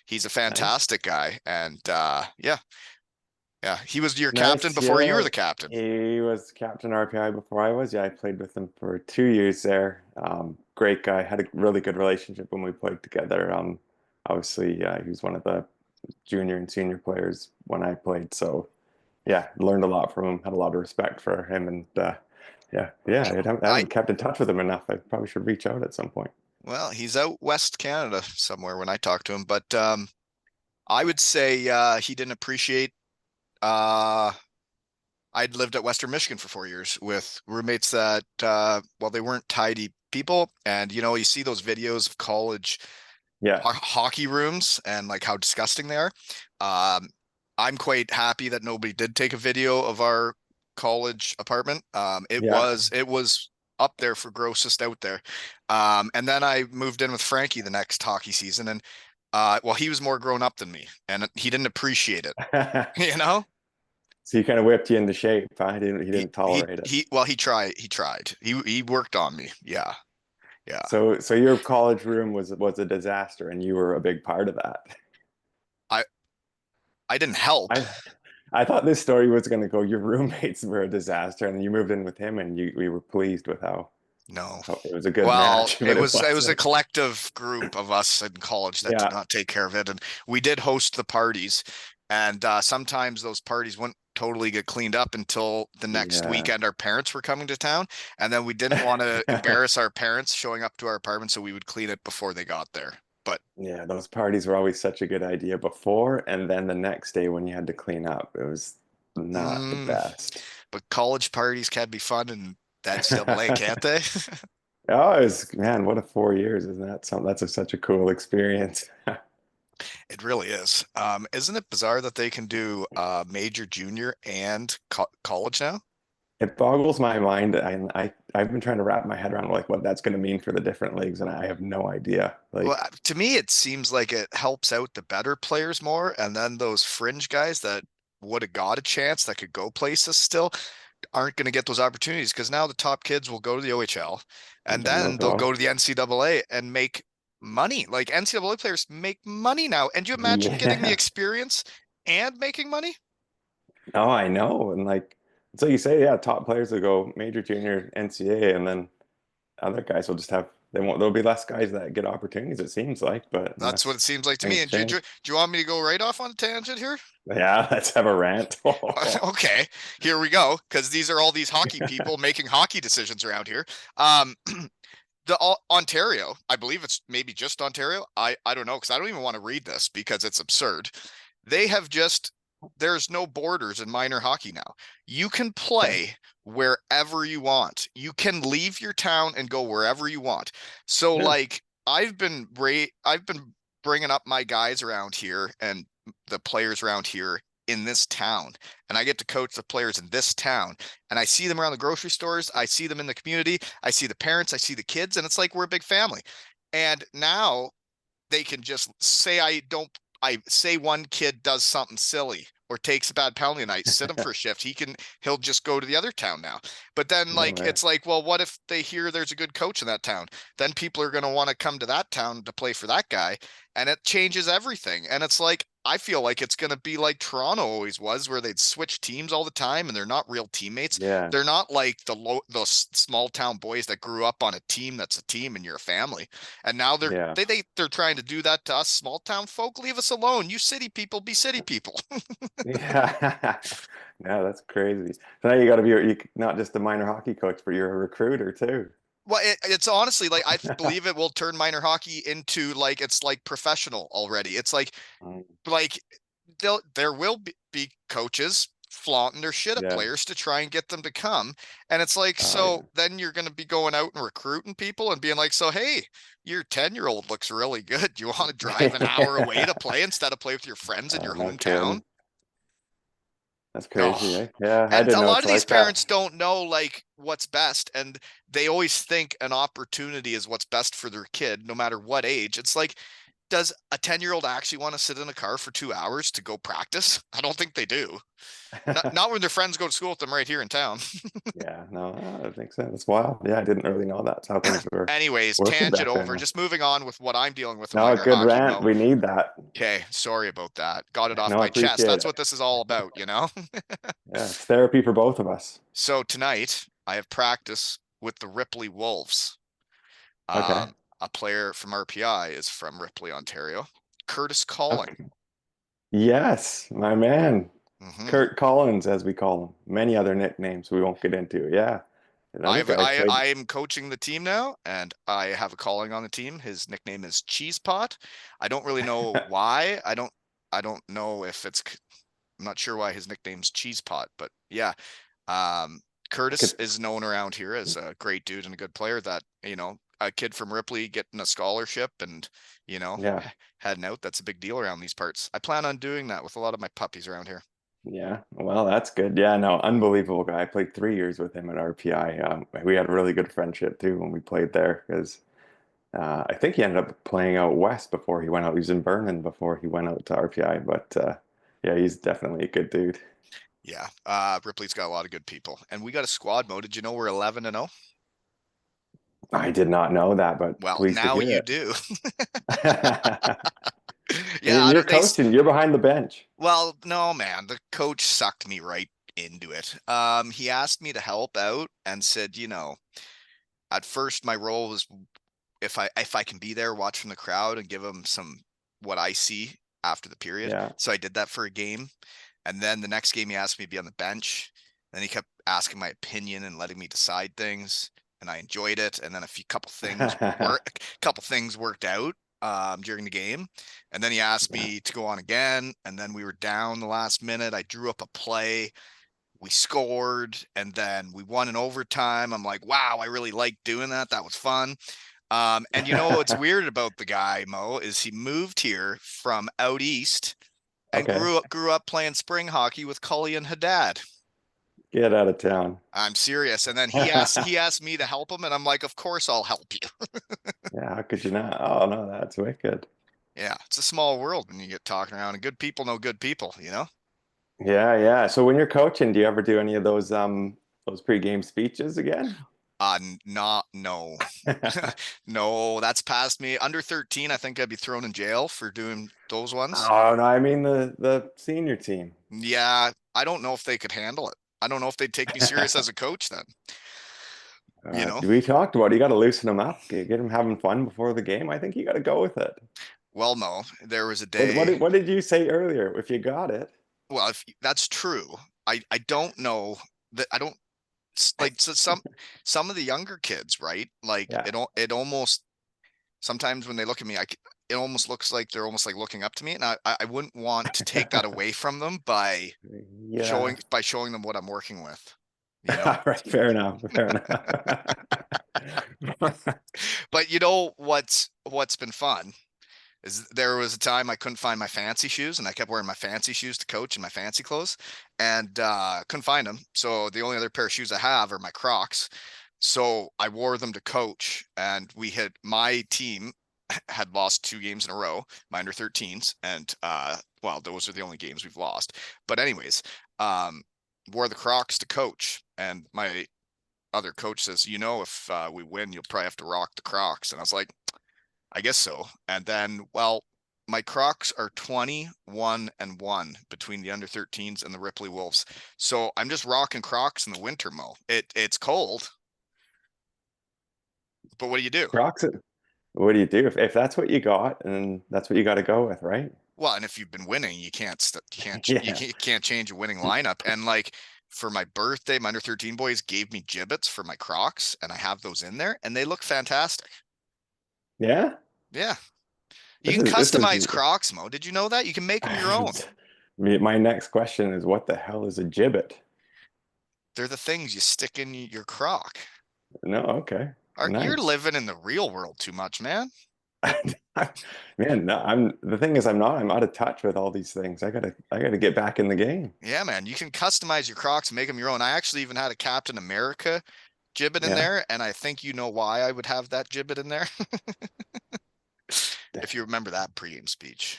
Speaker 1: He's a
Speaker 2: nice.
Speaker 1: fantastic guy, and yeah, yeah, he was your captain
Speaker 2: Nice,
Speaker 1: before you were
Speaker 2: yeah.
Speaker 1: the captain.
Speaker 2: He was captain RPI before I was. Yeah, I played with him for 2 years there. Great guy. Had a really good relationship when we played together. Obviously, he was one of the junior and senior players when I played. So, yeah, learned a lot from him. Had a lot of respect for him, and yeah. I
Speaker 1: I
Speaker 2: haven't kept in touch with him enough. I probably should reach out at some point.
Speaker 1: Well, he's out West Canada somewhere when I talked to him, but I would say he didn't appreciate. Uh, I'd lived at Western Michigan for 4 years with roommates that, well, they weren't tidy people, and you see those videos of college
Speaker 2: Yeah,
Speaker 1: hockey rooms and like how disgusting they are. Um, I'm quite happy that nobody did take a video of our college apartment. It
Speaker 2: yeah.
Speaker 1: was it was up there for grossest out there. And then I moved in with Frankie the next hockey season, and well, he was more grown up than me, and he didn't appreciate it. You know,
Speaker 2: So he kind of whipped you into shape. Huh? He
Speaker 1: he
Speaker 2: didn't tolerate it.
Speaker 1: he tried. He worked on me. Yeah, yeah.
Speaker 2: So your college room was a disaster, and you were a big part of that.
Speaker 1: I I didn't help.
Speaker 2: I I thought this story was going to go. Your roommates were a disaster, and then you moved in with him, and we were pleased with
Speaker 1: No.
Speaker 2: how it was a good
Speaker 1: Well,
Speaker 2: match,
Speaker 1: it
Speaker 2: but it
Speaker 1: was it was a
Speaker 2: wasn't.
Speaker 1: collective group of us in college that did
Speaker 2: Yeah,
Speaker 1: not take care of it, and we did host the parties. And sometimes those parties wouldn't totally get cleaned up until the next
Speaker 2: Yeah.
Speaker 1: weekend our parents were coming to town. And then we didn't want to embarrass our parents showing up to our apartment, so we would clean it before they got there. But
Speaker 2: Yeah, those parties were always such a good idea before, and then the next day when you had to clean up, it was not the
Speaker 1: mm,
Speaker 2: best.
Speaker 1: but college parties can be fun in the NCAA, can't they?
Speaker 2: Oh, it was, man, what a 4 years, isn't that something? That's such a cool experience.
Speaker 1: It really is. Isn't it bizarre that they can do major, junior, and college now?
Speaker 2: It boggles my mind. I've been trying to wrap my head around like what that's going to mean for the different leagues, and I have no idea.
Speaker 1: Well,
Speaker 2: Like,
Speaker 1: to me, it seems like it helps out the better players more, and then those fringe guys that would have got a chance that could go places still aren't going to get those opportunities because now the top kids will go to the OHL,
Speaker 2: and
Speaker 1: and
Speaker 2: then they'll
Speaker 1: then they'll go
Speaker 2: go.
Speaker 1: to the NCAA and make money. Like NCAA players make money now. And do you imagine getting the
Speaker 2: Yeah.
Speaker 1: experience and making money?
Speaker 2: Oh, I know. And like, so you say, yeah, top players will go major, junior, NCAA, and then other guys will just have there'll be less guys that get opportunities, it seems like, but
Speaker 1: That's what it
Speaker 2: unless
Speaker 1: seems like to me.
Speaker 2: things
Speaker 1: And do
Speaker 2: change.
Speaker 1: you want me to go right off on a tangent here?
Speaker 2: Yeah, let's have a rant.
Speaker 1: Okay, here we go. Because these are all these hockey people making hockey decisions around here. Um, Ontario, I believe it's maybe just Ontario. I don't know because I don't even want to read this because it's absurd. They have just there's no borders in minor hockey now. You can
Speaker 2: Okay.
Speaker 1: play wherever you want. You can leave your town and go wherever you want. So
Speaker 2: Yeah.
Speaker 1: like I've been bringing up my guys around here and the players around here in this town, and I get to coach the players in this town, and I see them around the grocery stores, I see them in the community, I see the parents, I see the kids, and it's like we're a big family. And now they can just say I say one kid does something silly or takes a bad penalty and I sit him for a shift. He'll just go to the other town now. But then
Speaker 2: No
Speaker 1: like
Speaker 2: way.
Speaker 1: it's like, well, what if they hear there's a good coach in that town? Then people are going to want to come to that town to play for that guy, and it changes everything. And it's like I feel like it's going to be like Toronto always was, where they'd switch teams all the time and they're not real teammates.
Speaker 2: Yeah.
Speaker 1: They're not like those small town boys that grew up on a team that's a team and you're a family. And now
Speaker 2: Yeah.
Speaker 1: they're trying to do that to us small town folk. Leave us alone. You city people, be city people.
Speaker 2: Yeah. No, that's crazy. So now you got to be not just a minor hockey coach, but you're a recruiter too.
Speaker 1: Well, it's honestly like I believe it will turn minor hockey into like it's like professional already. It's
Speaker 2: Mm,
Speaker 1: like there will be coaches flaunting their shit at
Speaker 2: yeah.
Speaker 1: players to try and get them to come. And it's like,
Speaker 2: Oh,
Speaker 1: so
Speaker 2: yeah.
Speaker 1: then you're going to be going out and recruiting people and being like, so, hey, your 10-year-old looks really good. You want to drive an hour away to play instead of play with your friends in your
Speaker 2: No
Speaker 1: hometown?
Speaker 2: kidding. That's crazy,
Speaker 1: Oh,
Speaker 2: eh? Yeah, I
Speaker 1: and
Speaker 2: didn't
Speaker 1: a
Speaker 2: know
Speaker 1: lot
Speaker 2: it's
Speaker 1: of these
Speaker 2: like that.
Speaker 1: parents don't know like what's best. And they always think an opportunity is what's best for their kid, no matter what age. It's like, does a 10-year-old actually want to sit in a car for 2 hours to go practice? I don't think they do. Not when their friends go to school with them right here in town.
Speaker 2: Yeah, no, that makes sense. It's wild. Yeah, I didn't really know that's how things were
Speaker 1: Anyways,
Speaker 2: working
Speaker 1: tangent
Speaker 2: back
Speaker 1: over.
Speaker 2: then.
Speaker 1: Just moving on with what I'm dealing with in
Speaker 2: No,
Speaker 1: minor
Speaker 2: good
Speaker 1: hockey.
Speaker 2: rant.
Speaker 1: Mo.
Speaker 2: We need that.
Speaker 1: Okay, sorry about that. Got it off
Speaker 2: No, I
Speaker 1: my chest.
Speaker 2: appreciate
Speaker 1: That's what
Speaker 2: it.
Speaker 1: this is all about, you know?
Speaker 2: Yeah, it's therapy for both of us.
Speaker 1: So tonight I have practice with the Ripley Wolves.
Speaker 2: Okay.
Speaker 1: A player from RPI is from Ripley, Ontario. Curtis Calling.
Speaker 2: Okay. Yes, my man.
Speaker 1: Hmm.
Speaker 2: Kurt Collins, as we call him. Many other nicknames we won't get into. Yeah. Another guy played.
Speaker 1: I am coaching the team now, and I have a calling on the team. His nickname is Cheese Pot. I don't really know why. I don't know if I'm not sure why his nickname's Cheese Pot, but yeah. Um,
Speaker 2: I
Speaker 1: Curtis
Speaker 2: could,
Speaker 1: is known around here as a great dude and a good player that, a kid from Ripley getting a scholarship and,
Speaker 2: yeah.
Speaker 1: heading out. That's a big deal around these parts. I plan on doing that with a lot of my puppies around here.
Speaker 2: Yeah, well, that's good. Yeah, no, unbelievable guy. I played 3 years with him at RPI. We had a really good friendship too when we played there because I think he ended up playing out west before he went out. He was in Vernon before he went out to RPI. But yeah, he's definitely a good dude.
Speaker 1: Yeah. Ripley's got a lot of good people. And we got a squad mode. Did you know we're 11-0?
Speaker 2: I did not know that, but
Speaker 1: Well,
Speaker 2: pleased to
Speaker 1: now
Speaker 2: hear
Speaker 1: you
Speaker 2: it.
Speaker 1: do. Yeah,
Speaker 2: And
Speaker 1: I
Speaker 2: you're
Speaker 1: don't they
Speaker 2: coaching. You're behind the bench.
Speaker 1: well, no, man, the coach sucked me right into it. He asked me to help out and said, at first my role was if I can be there, watch from the crowd and give them some what I see after the period.
Speaker 2: Yeah.
Speaker 1: So I did that for a game. And then the next game, he asked me to be on the bench. Then he kept asking my opinion and letting me decide things, and I enjoyed it. And then couple things worked out during the game. And then he asked
Speaker 2: Yeah.
Speaker 1: me to go on again. And then we were down the last minute. I drew up a play. We scored, and then we won in overtime. I'm like, wow, I really like doing that. That was fun. And you know what's weird about the guy, Mo, is he moved here from out east and
Speaker 2: Okay.
Speaker 1: grew up playing spring hockey with Cully and Haddad.
Speaker 2: Get out of town.
Speaker 1: I'm serious. And then he asked me to help him, and I'm like, of course I'll help you.
Speaker 2: Yeah, how could you not? Oh no, that's wicked.
Speaker 1: Yeah, it's a small world when you get talking around, and good people know good people,
Speaker 2: Yeah, yeah. So when you're coaching, do you ever do any of those pre-game speeches again?
Speaker 1: Not no. No, that's past me. Under 13, I think I'd be thrown in jail for doing those ones.
Speaker 2: Oh no, I mean the senior team.
Speaker 1: Yeah, I don't know if they could handle it. I don't know if they'd take me serious as a coach then, you know?
Speaker 2: We talked about it. You got to loosen them up, get them having fun before the game. I think you got to go with it.
Speaker 1: Well, no, there was a
Speaker 2: What what
Speaker 1: day.
Speaker 2: did, what did you say earlier? If you got it,
Speaker 1: Well, if that's true, I don't know that I don't like so some of the younger kids, right? Like
Speaker 2: yeah,
Speaker 1: it almost sometimes when they look at me, it almost looks like they're almost like looking up to me, and I wouldn't want to take that away from them by
Speaker 2: yeah.
Speaker 1: showing them what I'm working with, you know?
Speaker 2: All right, fair enough. Fair enough.
Speaker 1: But you know what's been fun is there was a time I couldn't find my fancy shoes, and I kept wearing my fancy shoes to coach in my fancy clothes, and couldn't find them. So the only other pair of shoes I have are my Crocs. So I wore them to coach, and my team had lost 2 games in a row, my under 13s, and well, those are the only games we've lost. But anyways, um, wore the Crocs to coach, and my other coach says, if we win, you'll probably have to rock the Crocs. And I was like, I guess so. And then, well, my Crocs are 21-1 between the under 13s and the Ripley Wolves. So I'm just rocking Crocs in the winter, Mo. It's cold, but what do you do?
Speaker 2: Crocs. What do you do if that's what you got, and that's what you got to go with, right?
Speaker 1: Well, and if you've been winning, you
Speaker 2: Yeah.
Speaker 1: can't change a winning lineup. And like for my birthday, my under 13 boys gave me gibbets for my Crocs, and I have those in there, and they look fantastic.
Speaker 2: Yeah.
Speaker 1: Yeah. You
Speaker 2: This
Speaker 1: can
Speaker 2: is this is
Speaker 1: customize Crocs, Mo. Did you know that? You can make them your own.
Speaker 2: my next question is what the hell is a gibbet?
Speaker 1: They're the things you stick in your Croc.
Speaker 2: No, okay.
Speaker 1: You're
Speaker 2: Nice.
Speaker 1: living in the real world too much, man.
Speaker 2: Man, no, the thing is I'm out of touch with all these things. I gotta get back in the game.
Speaker 1: Yeah, man. You can customize your Crocs and make them your own. I actually even had a Captain America gibbet in
Speaker 2: Yeah.
Speaker 1: there, and I think you know why I would have that gibbet in there. If you remember that pregame speech.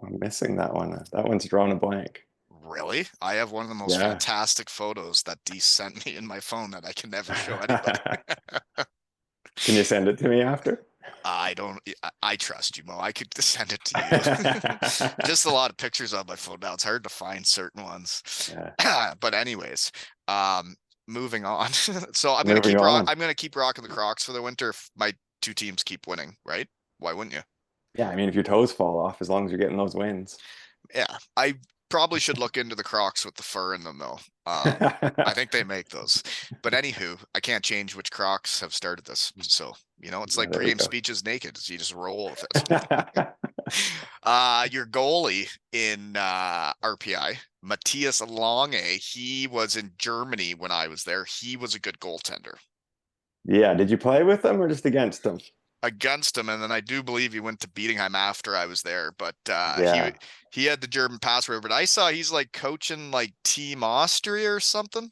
Speaker 2: I'm missing that one. That one's drawn a blank.
Speaker 1: Really? I have one of the most
Speaker 2: Yeah.
Speaker 1: fantastic photos that Dee sent me in my phone that I can never show anybody.
Speaker 2: Can you send it to me after?
Speaker 1: I don't. I trust you, Mo. I could send it to you. Just a lot of pictures on my phone now. It's hard to find certain ones.
Speaker 2: Yeah.
Speaker 1: But anyways, moving on. So
Speaker 2: Moving on.
Speaker 1: I'm gonna keep rocking the Crocs for the winter if my two teams keep winning, right? Why wouldn't you?
Speaker 2: Yeah, I mean, if your toes fall off, as long as you're getting those wins.
Speaker 1: Yeah, I probably should look into the Crocs with the fur in them though. I think they make those. But anywho, I can't change which Crocs have started this. So, it's
Speaker 2: Yeah,
Speaker 1: like
Speaker 2: there we
Speaker 1: pregame
Speaker 2: go.
Speaker 1: speeches naked. So you just roll with it. Your goalie in RPI, Matthias Lange, he was in Germany when I was there. He was a good goaltender.
Speaker 2: Yeah, did you play with them or just against them?
Speaker 1: Against him, and then I do believe he went to Bietigheim after I was there. But
Speaker 2: Yeah.
Speaker 1: he had the German passport. But I saw he's like coaching like Team Austria or something.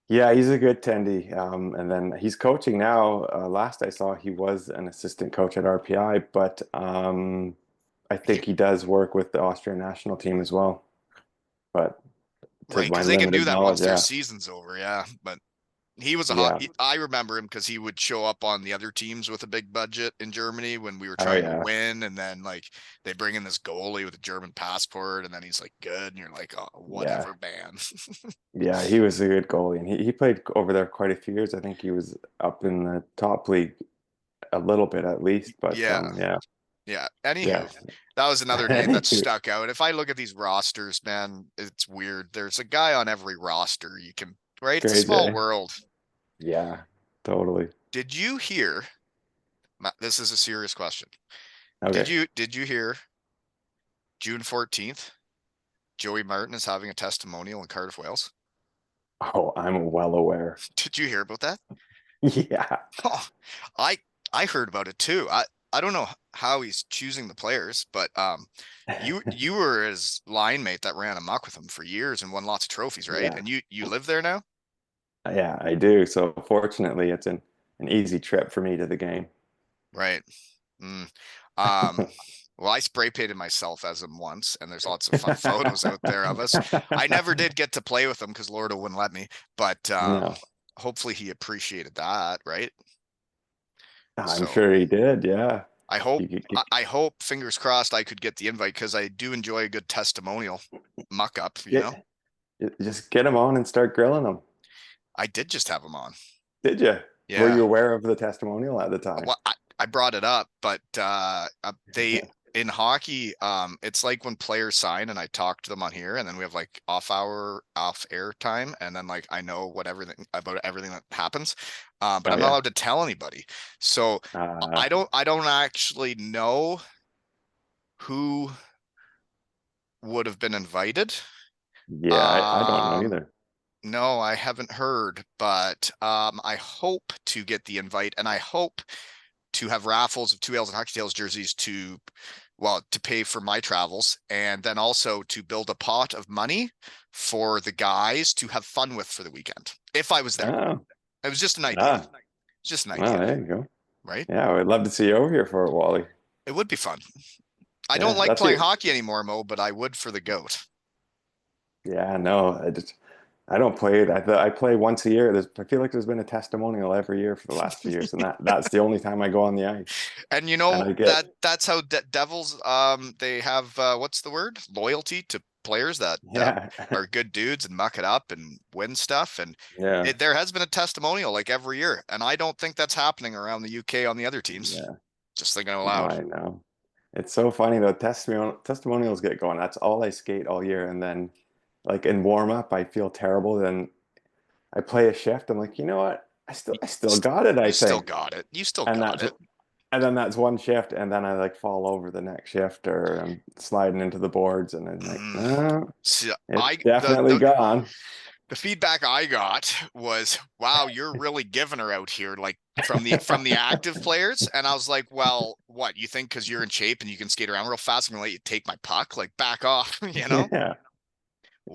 Speaker 2: Yeah, he's a good tendy. And then he's coaching now. Last I saw, he was an assistant coach at RPI, but I
Speaker 1: He,
Speaker 2: think he does work with the Austrian national team as well. But to
Speaker 1: right,
Speaker 2: my
Speaker 1: because they can do
Speaker 2: limited
Speaker 1: that
Speaker 2: knowledge,
Speaker 1: once their
Speaker 2: yeah,
Speaker 1: season's over. Yeah, but he was a hot.
Speaker 2: yeah,
Speaker 1: I remember him because he would show up on the other teams with a big budget in Germany when we were
Speaker 2: oh
Speaker 1: trying to
Speaker 2: yeah,
Speaker 1: win, and then like they bring in this goalie with a German passport, and then he's like good, and you're like, oh,
Speaker 2: yeah,
Speaker 1: whatever, man.
Speaker 2: yeah. He was a good goalie, and he played over there quite a few years. I think he was up in the top league a little bit at least, but
Speaker 1: Yeah,
Speaker 2: yeah,
Speaker 1: Yeah.
Speaker 2: Yeah.
Speaker 1: Anywho, that was another name that
Speaker 2: Anywho,
Speaker 1: stuck out. If I look at these rosters, man, it's weird. There's a guy on every roster you can, right? It's a
Speaker 2: crazy.
Speaker 1: small
Speaker 2: Eh?
Speaker 1: world.
Speaker 2: Yeah, totally.
Speaker 1: Did you hear? This is a serious question.
Speaker 2: Okay.
Speaker 1: Did you hear June 14th? Joey Martin is having a testimonial in Cardiff, Wales.
Speaker 2: Oh, I'm well aware.
Speaker 1: Did you hear about that?
Speaker 2: Yeah.
Speaker 1: Oh, I I heard about it too. I don't know how he's choosing the players, but you were his line mate that ran amok with him for years and won lots of trophies, right?
Speaker 2: Yeah.
Speaker 1: And you live there now?
Speaker 2: Yeah, I do. So fortunately, it's an easy trip for me to the game.
Speaker 1: Right. Mm. Um, well, I spray painted myself as him once, and there's lots of fun photos out there of us. I never did get to play with him because Lordo wouldn't let me, but
Speaker 2: No,
Speaker 1: hopefully he appreciated that, right?
Speaker 2: I'm
Speaker 1: So
Speaker 2: sure he did. Yeah.
Speaker 1: I hope
Speaker 2: You could,
Speaker 1: I hope, fingers crossed, I could get the invite because I do enjoy a good testimonial muck up, you know.
Speaker 2: get just get him on and start grilling him.
Speaker 1: I did just have him on.
Speaker 2: Did you? Were
Speaker 1: Yeah.
Speaker 2: you aware of the testimonial at the time?
Speaker 1: Well, I brought it up, but they in hockey, it's like when players sign and I talk to them on here, and then we have like off air time, and then like I know what everything about everything that happens. But
Speaker 2: Oh
Speaker 1: I'm not
Speaker 2: yeah.
Speaker 1: allowed to tell anybody. So
Speaker 2: Uh,
Speaker 1: I don't actually know who would have been invited.
Speaker 2: yeah, I don't know
Speaker 1: Um,
Speaker 2: either.
Speaker 1: no, I haven't heard, but I hope to get the invite, and I hope to have raffles of two Ales and Hockey Tales jerseys to, well, to pay for my travels, and then also to build a pot of money for the guys to have fun with for the weekend. If I was there,
Speaker 2: Oh,
Speaker 1: it was just an idea.
Speaker 2: ah,
Speaker 1: Just an
Speaker 2: well,
Speaker 1: idea,
Speaker 2: there you go.
Speaker 1: right?
Speaker 2: Yeah, I would love to see you over here for it, Wally.
Speaker 1: It would be fun. I don't
Speaker 2: Yeah,
Speaker 1: like
Speaker 2: that's
Speaker 1: playing
Speaker 2: it.
Speaker 1: hockey anymore, Mo, but I would for the goat.
Speaker 2: Yeah, no, I don't play it. I play once a year. I feel like there's been a testimonial every year for the last 2 years, and that's the only time I go on the ice.
Speaker 1: And you
Speaker 2: And
Speaker 1: know
Speaker 2: I get
Speaker 1: that's how Devils they have what's the word? Loyalty to players that
Speaker 2: yeah,
Speaker 1: are good dudes and muck it up and win stuff. And
Speaker 2: yeah,
Speaker 1: there has been a testimonial like every year, and I don't think that's happening around the UK on the other teams.
Speaker 2: yeah.
Speaker 1: Just thinking out
Speaker 2: No,
Speaker 1: loud.
Speaker 2: I know. It's so funny though. Testimonials get going. That's all I skate all year, and then like in warm up, I feel terrible. Then I play a shift. I'm like, you know what? I still got it, I
Speaker 1: You still
Speaker 2: think.
Speaker 1: got it. You still
Speaker 2: And
Speaker 1: got
Speaker 2: that's
Speaker 1: it.
Speaker 2: and then that's one shift, and then I like fall over the next shift, or I'm sliding into the boards, and I'm like,
Speaker 1: Mm.
Speaker 2: no,
Speaker 1: So
Speaker 2: it's definitely gone.
Speaker 1: the feedback I got was, "Wow, you're really giving her out here, like from the active players." And I was like, "Well, what you think? Because you're in shape and you can skate around real fast, I'm gonna let you take my puck? Like, back off, you know?
Speaker 2: Yeah,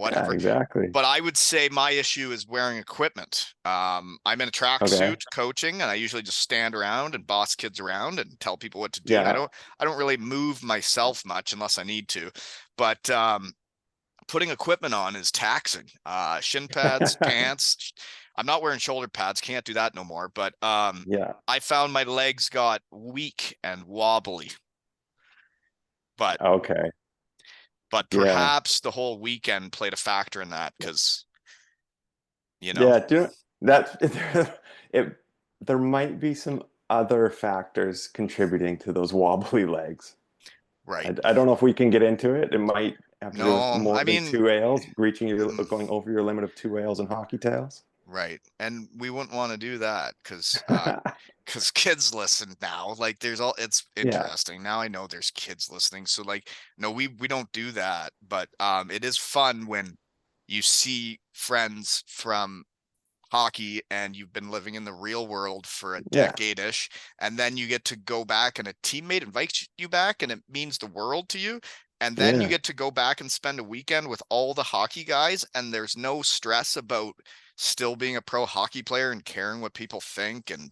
Speaker 2: yeah,
Speaker 1: Whatever."
Speaker 2: exactly.
Speaker 1: But I would say my issue is wearing equipment. I'm in a
Speaker 2: Okay,
Speaker 1: tracksuit coaching, and I usually just stand around and boss kids around and tell people what to do. And
Speaker 2: yeah,
Speaker 1: I don't really move myself much unless I need to. But putting equipment on is taxing. Shin pads, pants. I'm not wearing shoulder pads. Can't do that no more. But
Speaker 2: yeah.
Speaker 1: I found my legs got weak and wobbly. But
Speaker 2: Okay, yeah,
Speaker 1: perhaps the whole weekend played a factor in that because you know,
Speaker 2: yeah. Do you know, that it? There might be some other factors contributing to those wobbly legs.
Speaker 1: right?
Speaker 2: I don't know if we can get into it. It might have to do with
Speaker 1: No,
Speaker 2: more
Speaker 1: I
Speaker 2: than
Speaker 1: mean,
Speaker 2: two ales,
Speaker 1: mm,
Speaker 2: going over your limit of two ales and hockey tails.
Speaker 1: right. And we wouldn't want to do that because kids listen now. Like there's all it's
Speaker 2: Yeah,
Speaker 1: interesting. Now I know there's kids listening. So like no, we don't do that. But it is fun when you see friends from hockey and you've been living in the real world for a
Speaker 2: yeah,
Speaker 1: decade-ish, and then you get to go back and a teammate invites you back and it means the world to you. And then you
Speaker 2: yeah.
Speaker 1: get to go back and spend a weekend with all the hockey guys, and there's no stress about still being a pro hockey player and caring what people think. And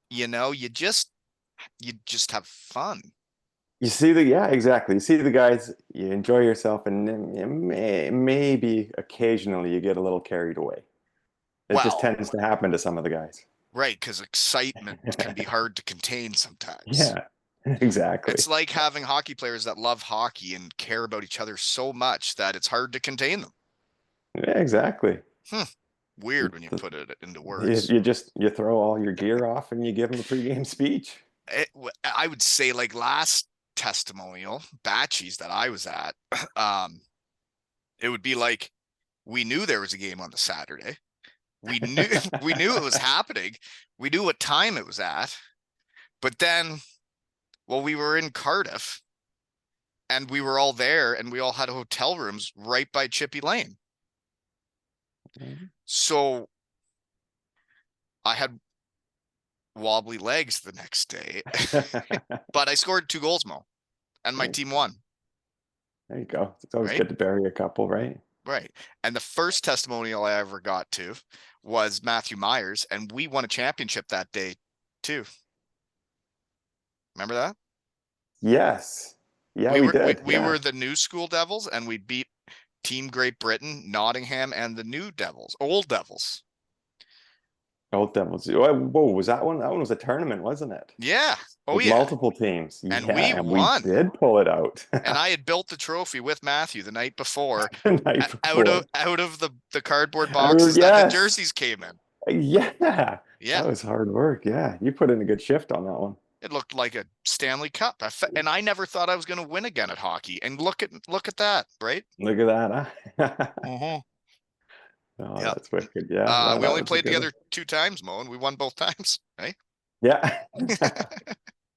Speaker 1: you just have fun.
Speaker 2: You see yeah, exactly. You see the guys, you enjoy yourself, and then maybe occasionally you get a little carried away. It just
Speaker 1: Well,
Speaker 2: tends to happen to some of the guys.
Speaker 1: right, because excitement can be hard to contain sometimes.
Speaker 2: Yeah, exactly.
Speaker 1: It's like having hockey players that love hockey and care about each other so much that it's hard to contain them.
Speaker 2: Yeah, exactly.
Speaker 1: Hmm. Weird when you put it into
Speaker 2: You,
Speaker 1: words.
Speaker 2: you just throw all your gear off and you give them a pregame speech.
Speaker 1: I would say like last testimonial, Batchies that I was at, it would be like, we knew there was a game on the Saturday. We knew we knew it was happening. We knew what time it was at. But then, well, we were in Cardiff and we were all there and we all had hotel rooms right by Chippy Lane. So I had wobbly legs the next day, but I scored 2 goals, Mo, and my team won.
Speaker 2: There you go. It's always
Speaker 1: Right?
Speaker 2: good to bury a couple, right?
Speaker 1: Right. And the first testimonial I ever got to was Matthew Myers, and we won a championship that day too. Remember that?
Speaker 2: Yes. Yeah, we did.
Speaker 1: We were the new school Devils, and we beat Team Great Britain, Nottingham, and the new Devils, old Devils.
Speaker 2: Old Devils. Whoa, was that one? That one was a tournament, wasn't it?
Speaker 1: Yeah. Oh,
Speaker 2: With
Speaker 1: yeah.
Speaker 2: multiple teams.
Speaker 1: And
Speaker 2: yeah,
Speaker 1: we won.
Speaker 2: We did pull it out.
Speaker 1: And I had built the trophy with Matthew the night before,
Speaker 2: Night before.
Speaker 1: out of the cardboard boxes
Speaker 2: yes.
Speaker 1: that the jerseys came in.
Speaker 2: Yeah.
Speaker 1: Yeah.
Speaker 2: That was hard work. Yeah. You put in a good shift on that one.
Speaker 1: It looked like a Stanley Cup. And I never thought I was going to win again at hockey. And look at that, right?
Speaker 2: Look at that.
Speaker 1: Uh-huh.
Speaker 2: Oh, yep. That's wicked. Yeah. No,
Speaker 1: we only played together 2 times, Mo, and we won both times, right?
Speaker 2: Yeah.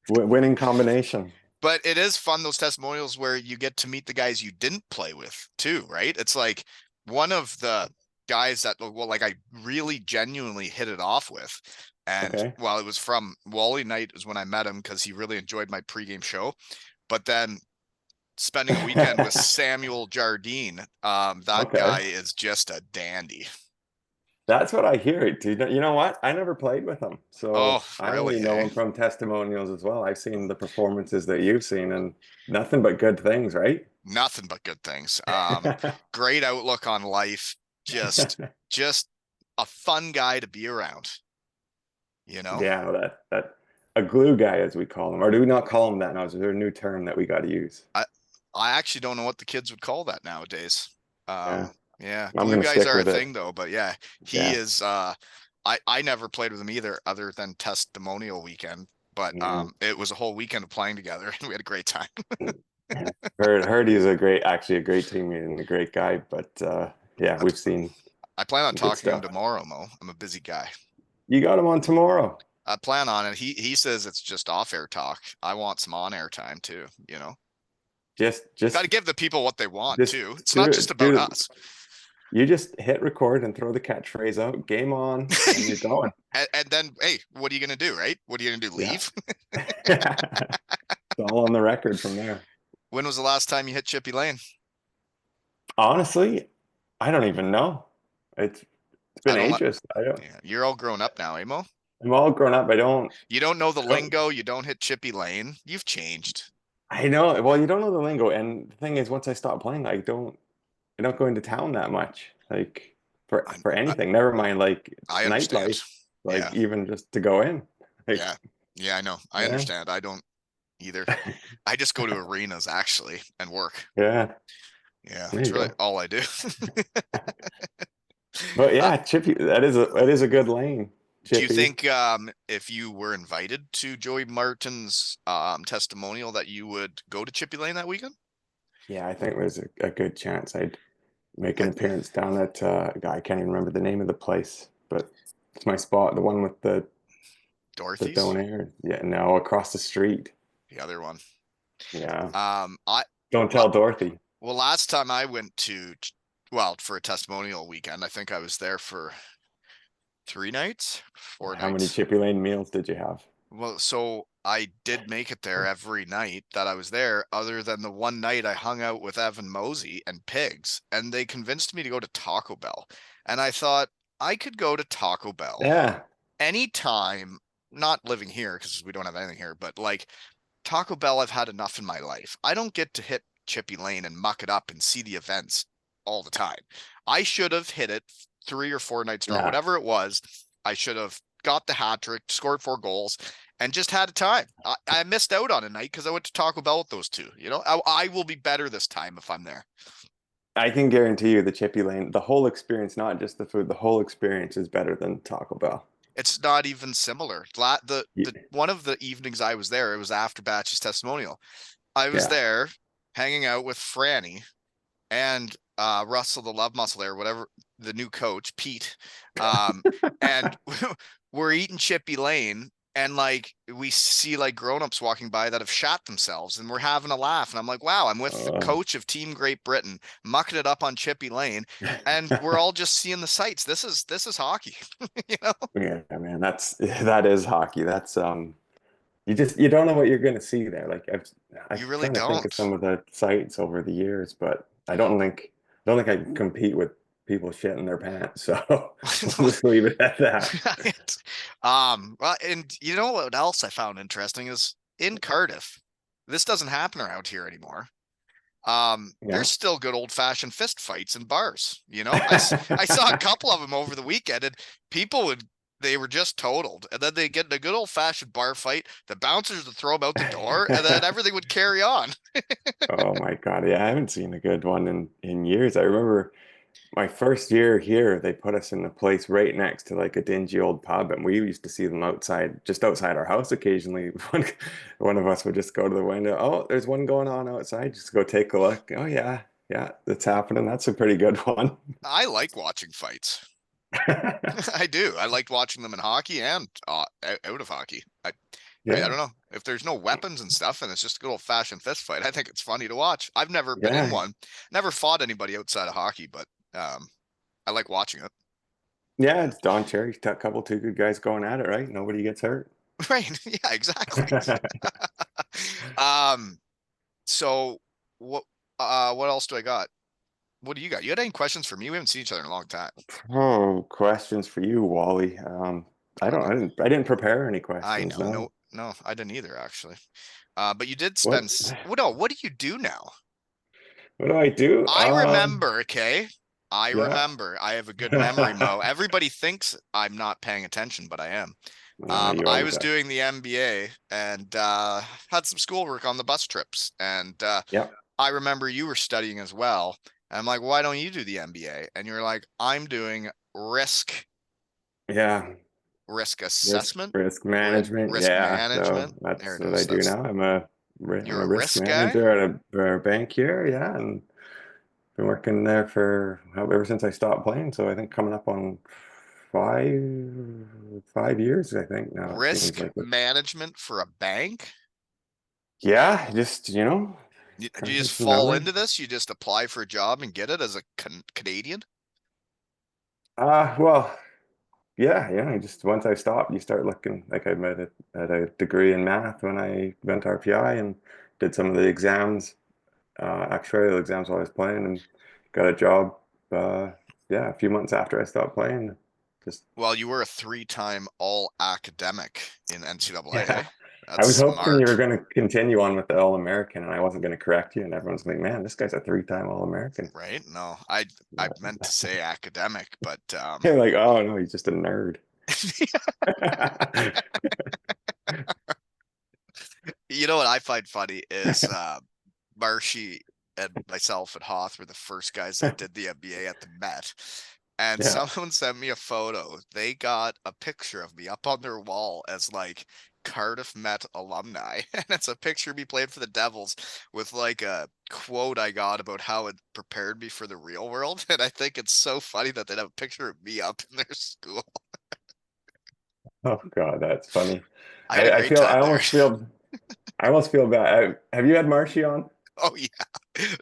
Speaker 2: Winning combination.
Speaker 1: But it is fun, those testimonials where you get to meet the guys you didn't play with too, right? It's like one of the guys that, well, like I really genuinely hit it off with. And it was from Wally Knight is when I met him because he really enjoyed my pregame show. But then spending a weekend with Samuel Jardine, that guy is just a dandy.
Speaker 2: That's what I hear. You know what? I never played with him, so I only know him from testimonials as well. I've seen the performances that you've seen, and nothing but good things, right?
Speaker 1: Nothing but good things. Great outlook on life. Just a fun guy to be around. You know?
Speaker 2: Yeah, that a glue guy, as we call him, or do we not call him that now? Is there a new term that we got to use?
Speaker 1: I actually don't know what the kids would call that nowadays. Yeah,
Speaker 2: glue
Speaker 1: guys are a thing though, but yeah, he is. I never played with him either, other than testimonial weekend. But it was a whole weekend of playing together, and we had a great time.
Speaker 2: heard he's actually a great teammate and a great guy. But yeah, we've seen.
Speaker 1: I plan on talking to him tomorrow, Mo. I'm a busy guy.
Speaker 2: You got him on tomorrow.
Speaker 1: I plan on it. He says it's just off-air talk. I want some on-air time too. You know,
Speaker 2: just
Speaker 1: got to give the people what they want too. It's not just about us.
Speaker 2: You just hit record and throw the catchphrase out. Game on, and you're going.
Speaker 1: and then, hey, what are you gonna do, right? What are you gonna do? Leave?
Speaker 2: Yeah. It's all on the record from there.
Speaker 1: When was the last time you hit Chippy Lane?
Speaker 2: Honestly, I don't even know. It's been ages. I don't.
Speaker 1: Yeah, you're all grown up now, Mo.
Speaker 2: I'm all grown up. You
Speaker 1: don't know the lingo. You don't hit Chippy Lane. You've changed.
Speaker 2: I know. Well, you don't know the lingo, and the thing is, once I stop playing, I don't go into town that much, like for anything. Never mind, like nightlife, even just to go in.
Speaker 1: Like, yeah, I know. I understand. I don't either. I just go to arenas actually and work.
Speaker 2: Yeah,
Speaker 1: that's really all I do.
Speaker 2: But yeah, Chippy, that is a good lane. Chippy.
Speaker 1: Do you think if you were invited to Joey Martin's testimonial that you would go to Chippy Lane that weekend?
Speaker 2: Yeah, I think there's a good chance I'd make an appearance down at I can't even remember the name of the place, but it's my spot, the one with the
Speaker 1: Dorothy's.
Speaker 2: The donair. Yeah, no, across the street.
Speaker 1: The other one.
Speaker 2: Yeah.
Speaker 1: I
Speaker 2: don't tell Dorothy.
Speaker 1: Well, last time I went to for a testimonial weekend, I think I was there for 3 nights, 4 nights.
Speaker 2: How many Chippy Lane meals did you have?
Speaker 1: Well, so I did make it there every night that I was there, other than the one night I hung out with Evan Mosey and Pigs, and they convinced me to go to Taco Bell. And I thought I could go to Taco Bell anytime, not living here because we don't have anything here, but like Taco Bell, I've had enough in my life. I don't get to hit Chippy Lane and muck it up and see the events all the time. I should have hit it 3 or 4 nights in a row, whatever it was. I should have got the hat trick, scored 4 goals, and just had a time. I missed out on a night because I went to Taco Bell with those 2. You know, I will be better this time if I'm there.
Speaker 2: I can guarantee you the Chippy Lane, the whole experience, not just the food, the whole experience is better than Taco Bell.
Speaker 1: It's not even similar. One of the evenings I was there, it was after Batch's testimonial. I was
Speaker 2: Yeah.
Speaker 1: there hanging out with Franny and Russell the Love Muscle there, whatever the new coach, Pete. And we're eating Chippy Lane, and like we see like grown-ups walking by that have shot themselves, and we're having a laugh. And I'm like, wow, I'm with the
Speaker 2: Oh.
Speaker 1: coach of Team Great Britain, mucking it up on Chippy Lane, and we're all just seeing the sights. This is hockey, you know?
Speaker 2: Yeah, man, that is hockey. That's you don't know what you're going to see there. Like I'm
Speaker 1: You really
Speaker 2: trying to think of
Speaker 1: don't.
Speaker 2: some of the sites over the years, but I don't think I can compete with people shitting their pants. So we'll just leave it at that.
Speaker 1: Right. Well, and you know what else I found interesting is in Cardiff, this doesn't happen around here anymore.
Speaker 2: Yeah.
Speaker 1: There's still good old fashioned fist fights in bars. I saw a couple of them over the weekend, and people they were just totaled, and then they get in a good old fashioned bar fight. The bouncers would throw them out the door, and then everything would carry on.
Speaker 2: Oh my God. Yeah, I haven't seen a good one in years. I remember my first year here, they put us in a place right next to like a dingy old pub, and we used to see them outside, just outside our house occasionally. One of us would just go to the window. Oh, there's one going on outside. Just go take a look. Oh yeah, yeah, that's happening. That's a pretty good one.
Speaker 1: I like watching fights. I do. I liked watching them in hockey and out of hockey. I
Speaker 2: Yeah,
Speaker 1: don't know if there's no weapons and stuff, and it's just a good old fashioned fist fight. I think it's funny to watch. I've never been in
Speaker 2: yeah,
Speaker 1: one, never fought anybody outside of hockey, but I like watching it.
Speaker 2: yeah. It's Don Cherry, a couple two good guys going at it, right? Nobody gets hurt.
Speaker 1: Right? Yeah, exactly. Um, so what else do I got? What do you got? You got any questions for me? We haven't seen each other in a long time.
Speaker 2: Oh, questions for you, Wally. I
Speaker 1: I'm
Speaker 2: don't,
Speaker 1: a,
Speaker 2: I didn't prepare any
Speaker 1: I
Speaker 2: questions.
Speaker 1: know.
Speaker 2: No.
Speaker 1: No, no, I didn't either actually. But you did
Speaker 2: What?
Speaker 1: spend. Well, no, what do you do now?
Speaker 2: What do I do?
Speaker 1: I remember, okay? I
Speaker 2: Yeah.
Speaker 1: remember. I have a good memory, Mo. Everybody thinks I'm not paying attention, but I am.
Speaker 2: No, you
Speaker 1: I
Speaker 2: always
Speaker 1: was
Speaker 2: are.
Speaker 1: doing the MBA and had some schoolwork on the bus trips. And
Speaker 2: Yep.
Speaker 1: I remember you were studying as well. And I'm like, why don't you do the MBA? And you're like, I'm doing
Speaker 2: Yeah.
Speaker 1: risk
Speaker 2: Risk
Speaker 1: assessment,
Speaker 2: risk management.
Speaker 1: risk
Speaker 2: Yeah. So
Speaker 1: management. There
Speaker 2: that's
Speaker 1: it
Speaker 2: what I
Speaker 1: is.
Speaker 2: do now. I'm
Speaker 1: You're
Speaker 2: a
Speaker 1: a
Speaker 2: risk
Speaker 1: risk guy.
Speaker 2: manager at a bank here. Yeah, and been working there for ever since I stopped playing. So I think coming up on five years, I think now it seems
Speaker 1: Risk
Speaker 2: like it.
Speaker 1: management for a bank.
Speaker 2: Yeah, just
Speaker 1: Do you just
Speaker 2: crunching some
Speaker 1: fall
Speaker 2: numbers.
Speaker 1: into this? You just apply for a job and get it as a Canadian?
Speaker 2: Well, yeah, yeah. I just once I stopped, you start looking like I made at a degree in math when I went RPI and did some of the exams, actuarial exams while I was playing, and got a job. Uh, yeah, a few months after I stopped playing. Just
Speaker 1: Well, you were a three-time all academic in NCAA,
Speaker 2: yeah,
Speaker 1: hey?
Speaker 2: I
Speaker 1: That's
Speaker 2: was hoping you were
Speaker 1: smart,
Speaker 2: going to continue on with the All American, and I wasn't going to correct you. And everyone's like, "Man, this guy's a three-time All American."
Speaker 1: right? No, I meant to say academic, but
Speaker 2: You're like, "Oh no, he's just a nerd."
Speaker 1: you know what I find funny is Marshy and myself and Hoth were the first guys that did the MBA at the Met. And
Speaker 2: Yeah.
Speaker 1: someone sent me a photo. They got a picture of me up on their wall as like Cardiff Met alumni. And it's a picture of me playing for the Devils with like a quote I got about how it prepared me for the real world. And I think it's so funny that they'd have a picture of me up in their school.
Speaker 2: Oh God, that's funny.
Speaker 1: I had a
Speaker 2: I
Speaker 1: great
Speaker 2: feel
Speaker 1: time there.
Speaker 2: I almost feel bad. Have you had Marshy on?
Speaker 1: Oh yeah.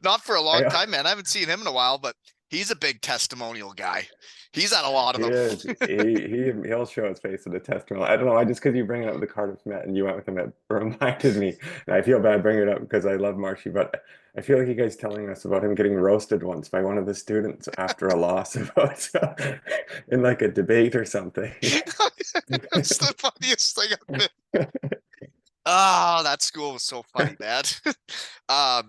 Speaker 1: Not for a long
Speaker 2: I
Speaker 1: time, man. I haven't seen him in a while, but he's a big testimonial guy. He's had a lot of
Speaker 2: He
Speaker 1: them.
Speaker 2: is. He'll show his face at the testimonial. I don't know. I just because you bring it up the Cardiff Met and you went with him, it reminded me. And I feel bad bringing it up because I love Marshy, but I feel like you guys telling us about him getting roasted once by one of the students after a loss about in like a debate or something.
Speaker 1: That's the funniest thing I've been. Oh, that school was so funny, man.
Speaker 2: Uh,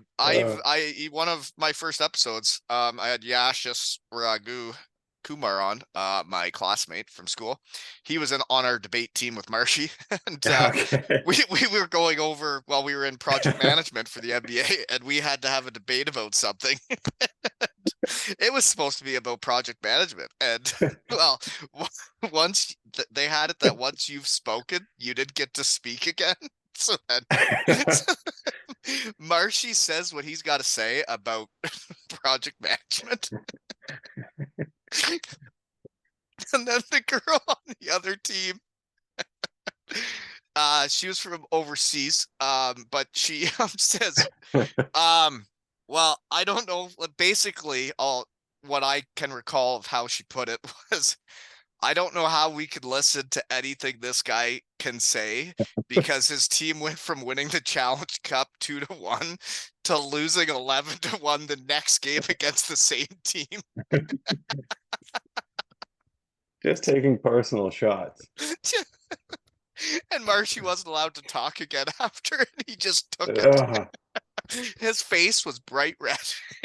Speaker 1: One of my first episodes, I had Yashis Ragu Kumar on, my classmate from school. He was on our debate team with Marshy, and
Speaker 2: okay.
Speaker 1: we were going over while we were in project management for the MBA, and we had to have a debate about something. It was supposed to be about project management, and well, once they had it that once you've spoken, you didn't get to speak again. So then Marshy says what he's got to say about project management. And then the girl on the other team, she was from overseas, but she says, well, I don't know. Basically, all what I can recall of how she put it was, I don't know how we could listen to anything this guy can say because his team went from winning the Challenge Cup 2-1 to losing 11-1 the next game against the same team.
Speaker 2: Just taking personal shots.
Speaker 1: And Marshy wasn't allowed to talk again after, and he just took it.
Speaker 2: Ugh.
Speaker 1: His face was bright red.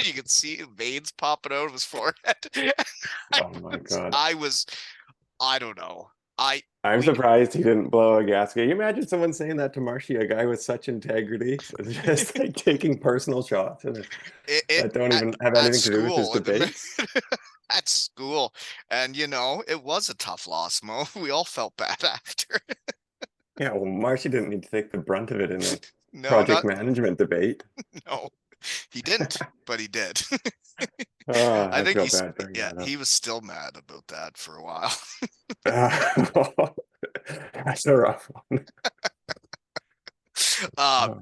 Speaker 1: You could see veins popping out of his forehead.
Speaker 2: Oh my God.
Speaker 1: I don't know.
Speaker 2: I'm surprised he didn't blow a gasket. You imagine someone saying that to Marshy, a guy with such integrity, just like taking personal shots and
Speaker 1: it
Speaker 2: that don't
Speaker 1: at,
Speaker 2: even have
Speaker 1: at
Speaker 2: anything to do with his
Speaker 1: school
Speaker 2: debates.
Speaker 1: at school, and it was a tough loss, Mo. We all felt bad after.
Speaker 2: Yeah, well, Marshy didn't need to take the brunt of it in a
Speaker 1: No,
Speaker 2: project
Speaker 1: not
Speaker 2: management debate.
Speaker 1: no. He didn't, but he did.
Speaker 2: Oh,
Speaker 1: I
Speaker 2: I
Speaker 1: think
Speaker 2: feel bad bringing
Speaker 1: yeah,
Speaker 2: that up.
Speaker 1: he was still mad about that for a while.
Speaker 2: That's a rough one.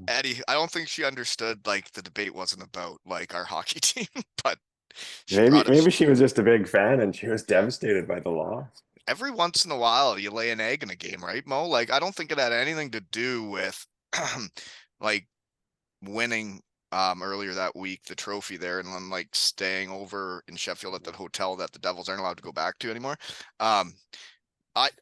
Speaker 1: Eddie, I don't think she understood like the debate wasn't about like our hockey team, but she
Speaker 2: Maybe
Speaker 1: brought it
Speaker 2: maybe she was just a big fan and she was devastated by the loss.
Speaker 1: every once in a while. You lay an egg in a game, right, Mo? Like I don't think it had anything to do with like winning earlier that week the trophy there and then like staying over in Sheffield at the hotel that the Devils aren't allowed to go back to anymore. Um,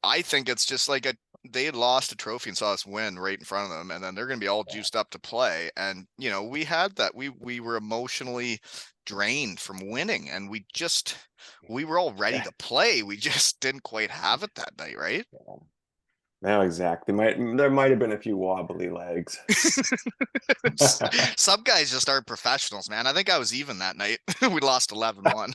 Speaker 1: I think it's just like they had lost a trophy and saw us win right in front of them, and then they're going to be all juiced up to play. And we had that. We were emotionally drained from winning, and we were all ready to play. We just didn't quite have it that night, right?
Speaker 2: No, exactly. There might have been a few wobbly legs.
Speaker 1: Some guys just aren't professionals, man. I think I was even that night. We lost 11-1.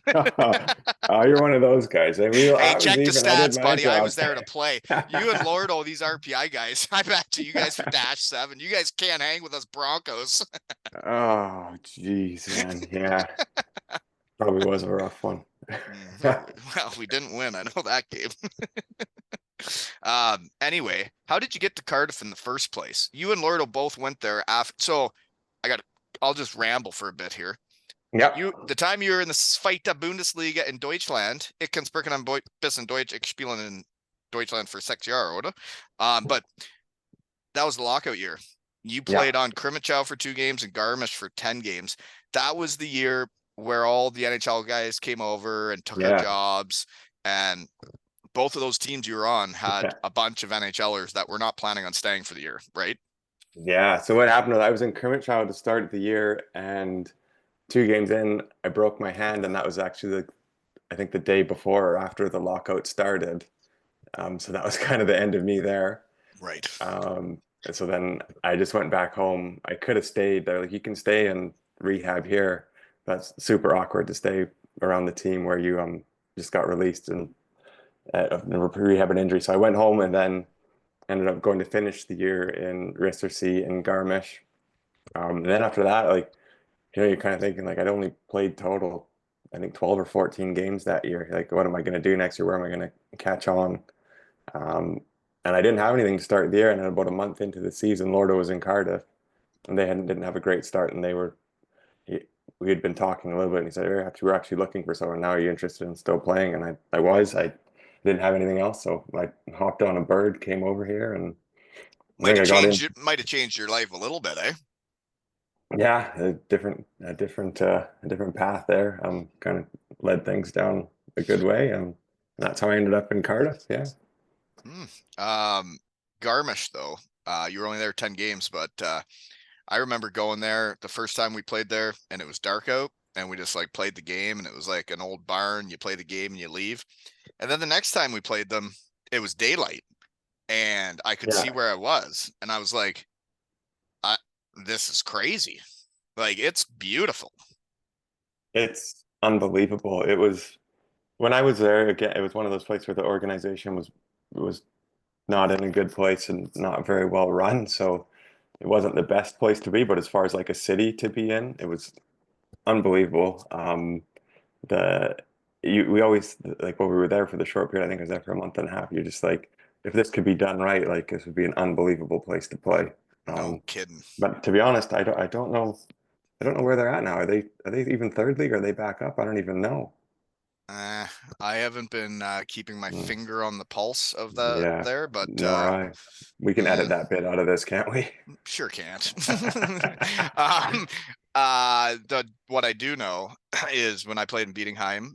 Speaker 2: Oh, you're one of those guys.
Speaker 1: Hey,
Speaker 2: I was
Speaker 1: check the
Speaker 2: even. I did
Speaker 1: stats,
Speaker 2: my
Speaker 1: buddy. I was
Speaker 2: job.
Speaker 1: there to play. You and Lordo, these RPI guys. I bet you guys are -7. You guys can't hang with us Broncos.
Speaker 2: Oh, geez, man. Yeah, probably was a rough one.
Speaker 1: Well, we didn't win. I know that game. Anyway, how did you get to Cardiff in the first place? You and Lordo both went there after. So I'll just ramble for a bit here.
Speaker 2: Yep.
Speaker 1: The time you were in the Zweite Bundesliga in Deutschland, ich kann sprechen ein bisschen Deutsch, ich spiele in Deutschland für 6 Jahre, oder? But that was the lockout year. You played
Speaker 2: Yeah.
Speaker 1: on Crimmitschau for 2 games and Garmisch for 10 games. That was the year where all the NHL guys came over and took our
Speaker 2: Yeah.
Speaker 1: jobs. And both of those teams you were on had
Speaker 2: Yeah.
Speaker 1: a bunch of NHLers that were not planning on staying for the year, right?
Speaker 2: Yeah. So what happened was I was in Crimmitschau to start the year, and 2 games in, I broke my hand, and that was actually I think the day before or after the lockout started. So that was kind of the end of me there.
Speaker 1: Right.
Speaker 2: And so then I just went back home. I could have stayed. They're like, you can stay and rehab here. That's super awkward to stay around the team where you just got released and rehab an injury. So I went home and then ended up going to finish the year in Rissersee in Garmisch. And then after that, like, you're kind of thinking like I'd only played total, I think 12 or 14 games that year. Like, what am I going to do next year? Where am I going to catch on? And I didn't have anything to start the year. And then about a month into the season, Lordo was in Cardiff, and they didn't have a great start. And we had been talking a little bit, and he said, we're actually looking for someone now. Are you interested in still playing? And I didn't have anything else, so I hopped on a bird, came over here, and I think I got in.
Speaker 1: Might have changed your life a little bit, eh?
Speaker 2: Yeah, a different path there. Kind of led things down a good way, and that's how I ended up in Cardiff. Yeah.
Speaker 1: Garmisch though, you were only there 10 games, but I remember going there the first time we played there, and it was dark out, and we just like played the game, and it was like an old barn. You play the game and you leave, and then the next time we played them, it was daylight, and I could see
Speaker 2: Yeah.
Speaker 1: where I was, and I was like, "This is crazy! Like it's beautiful."
Speaker 2: It's unbelievable. It was when I was there again, it was one of those places where the organization was not in a good place and not very well run. So it wasn't the best place to be, but as far as like a city to be in, it was unbelievable. The we always like when we were there for the short period, I think I was there for a month and a half. You're just like, if this could be done right, like this would be an unbelievable place to play.
Speaker 1: No
Speaker 2: Um,
Speaker 1: kidding.
Speaker 2: but to be honest, I don't know where they're at now. Are they even third league? Are they back up? I don't even know.
Speaker 1: Uh, I haven't been keeping my
Speaker 2: Mm,
Speaker 1: finger on the pulse of the
Speaker 2: yeah,
Speaker 1: there, but
Speaker 2: nor I. We can edit
Speaker 1: mm,
Speaker 2: that bit out of this, can't we?
Speaker 1: sure can't. um, the what I do know is when I played in Bietigheim,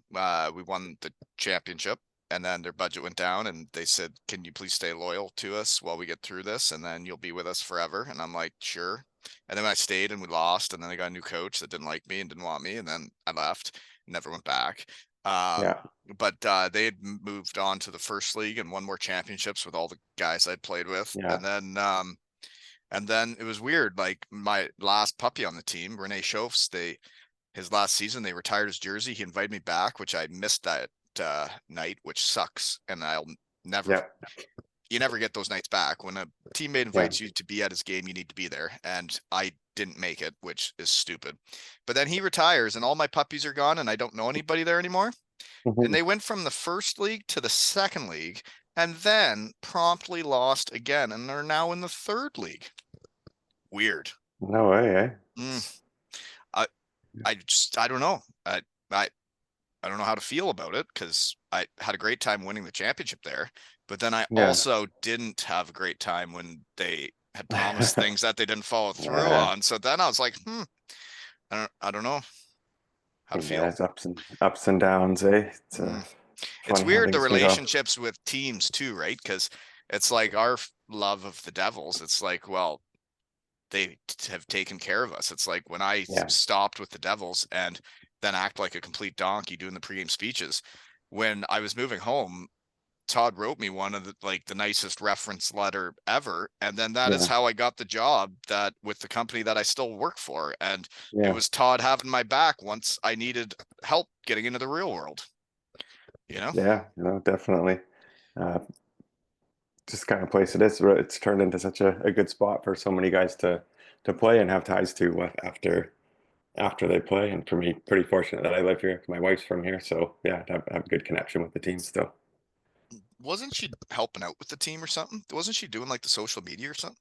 Speaker 1: we won the championship, and then their budget went down, and they said, "Can you please stay loyal to us while we get through this, and then you'll be with us forever?" And I'm like, "Sure." And then I stayed, and we lost, and then I got a new coach that didn't like me and didn't want me, and then I left, never went back. Um,
Speaker 2: Yeah,
Speaker 1: but they had moved on to the first league and won more championships with all the guys I'd played with,
Speaker 2: yeah,
Speaker 1: and then it was weird. Like my last puppy on the team, Renee Schofs, his last season they retired his jersey. He invited me back, which I missed that night, which sucks. And I'll never,
Speaker 2: yeah,
Speaker 1: you never get those nights back. When a teammate
Speaker 2: yeah.
Speaker 1: invites you to be at his game, you need to be there. And I didn't make it, which is stupid. But then he retires, and all my puppies are gone, and I don't know anybody there anymore. And
Speaker 2: Mhm.
Speaker 1: they went from the first league to the second league, and then promptly lost again, and are now in the third league. Weird.
Speaker 2: No way, eh?
Speaker 1: Mm, I I don't know. I I don't know how to feel about it because I had a great time winning the championship there, but then I
Speaker 2: Yeah.
Speaker 1: also didn't have a great time when they had promised things that they didn't follow through
Speaker 2: Yeah,
Speaker 1: on. So then I was like, I don't know how to
Speaker 2: yeah,
Speaker 1: feel.
Speaker 2: it's ups and downs, eh? It's
Speaker 1: Mm. It's
Speaker 2: funny how
Speaker 1: weird the
Speaker 2: things can go.
Speaker 1: relationships with teams too, right? Because it's like our love of the Devils. It's like, well, they have taken care of us. It's like when I
Speaker 2: Yeah,
Speaker 1: stopped with the Devils and then act like a complete donkey doing the pregame speeches. When I was moving home, Todd wrote me one of the nicest reference letter ever, and then that is
Speaker 2: yeah,
Speaker 1: how I got the job that with the company that I still work for, and it
Speaker 2: yeah,
Speaker 1: was Todd having my back once I needed help getting into the real world. You know,
Speaker 2: yeah. No, definitely. Uh, just kind of place it is. It's turned into such a good spot for so many guys to play and have ties to after they play. And for me, pretty fortunate that I live here. My wife's from here, so yeah, have a good connection with the team still.
Speaker 1: wasn't she helping out with the team or something? Wasn't she doing like the social media or something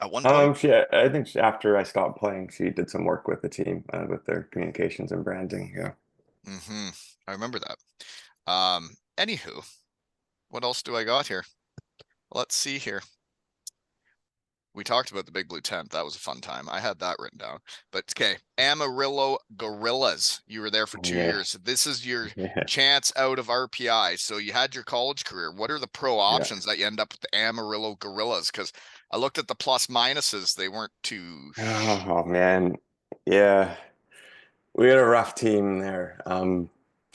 Speaker 1: at one point?
Speaker 2: I think after I stopped playing, she did some work with the team, with their communications and branding. Yeah.
Speaker 1: Mm-hmm. I remember that. Anywho, what else do I got here? Let's see here. We talked about the Big Blue Tent. That was a fun time. I had that written down. But okay, Amarillo Gorillas. You were there for 2 years.
Speaker 2: Yeah.
Speaker 1: So this is your
Speaker 2: Yeah.
Speaker 1: chance out of RPI. So you had your college career. What are the pro
Speaker 2: Yeah.
Speaker 1: options that you end up with the Amarillo Gorillas? Because I looked at the plus minuses. They weren't too.
Speaker 2: Oh man. Yeah. We had a rough team there.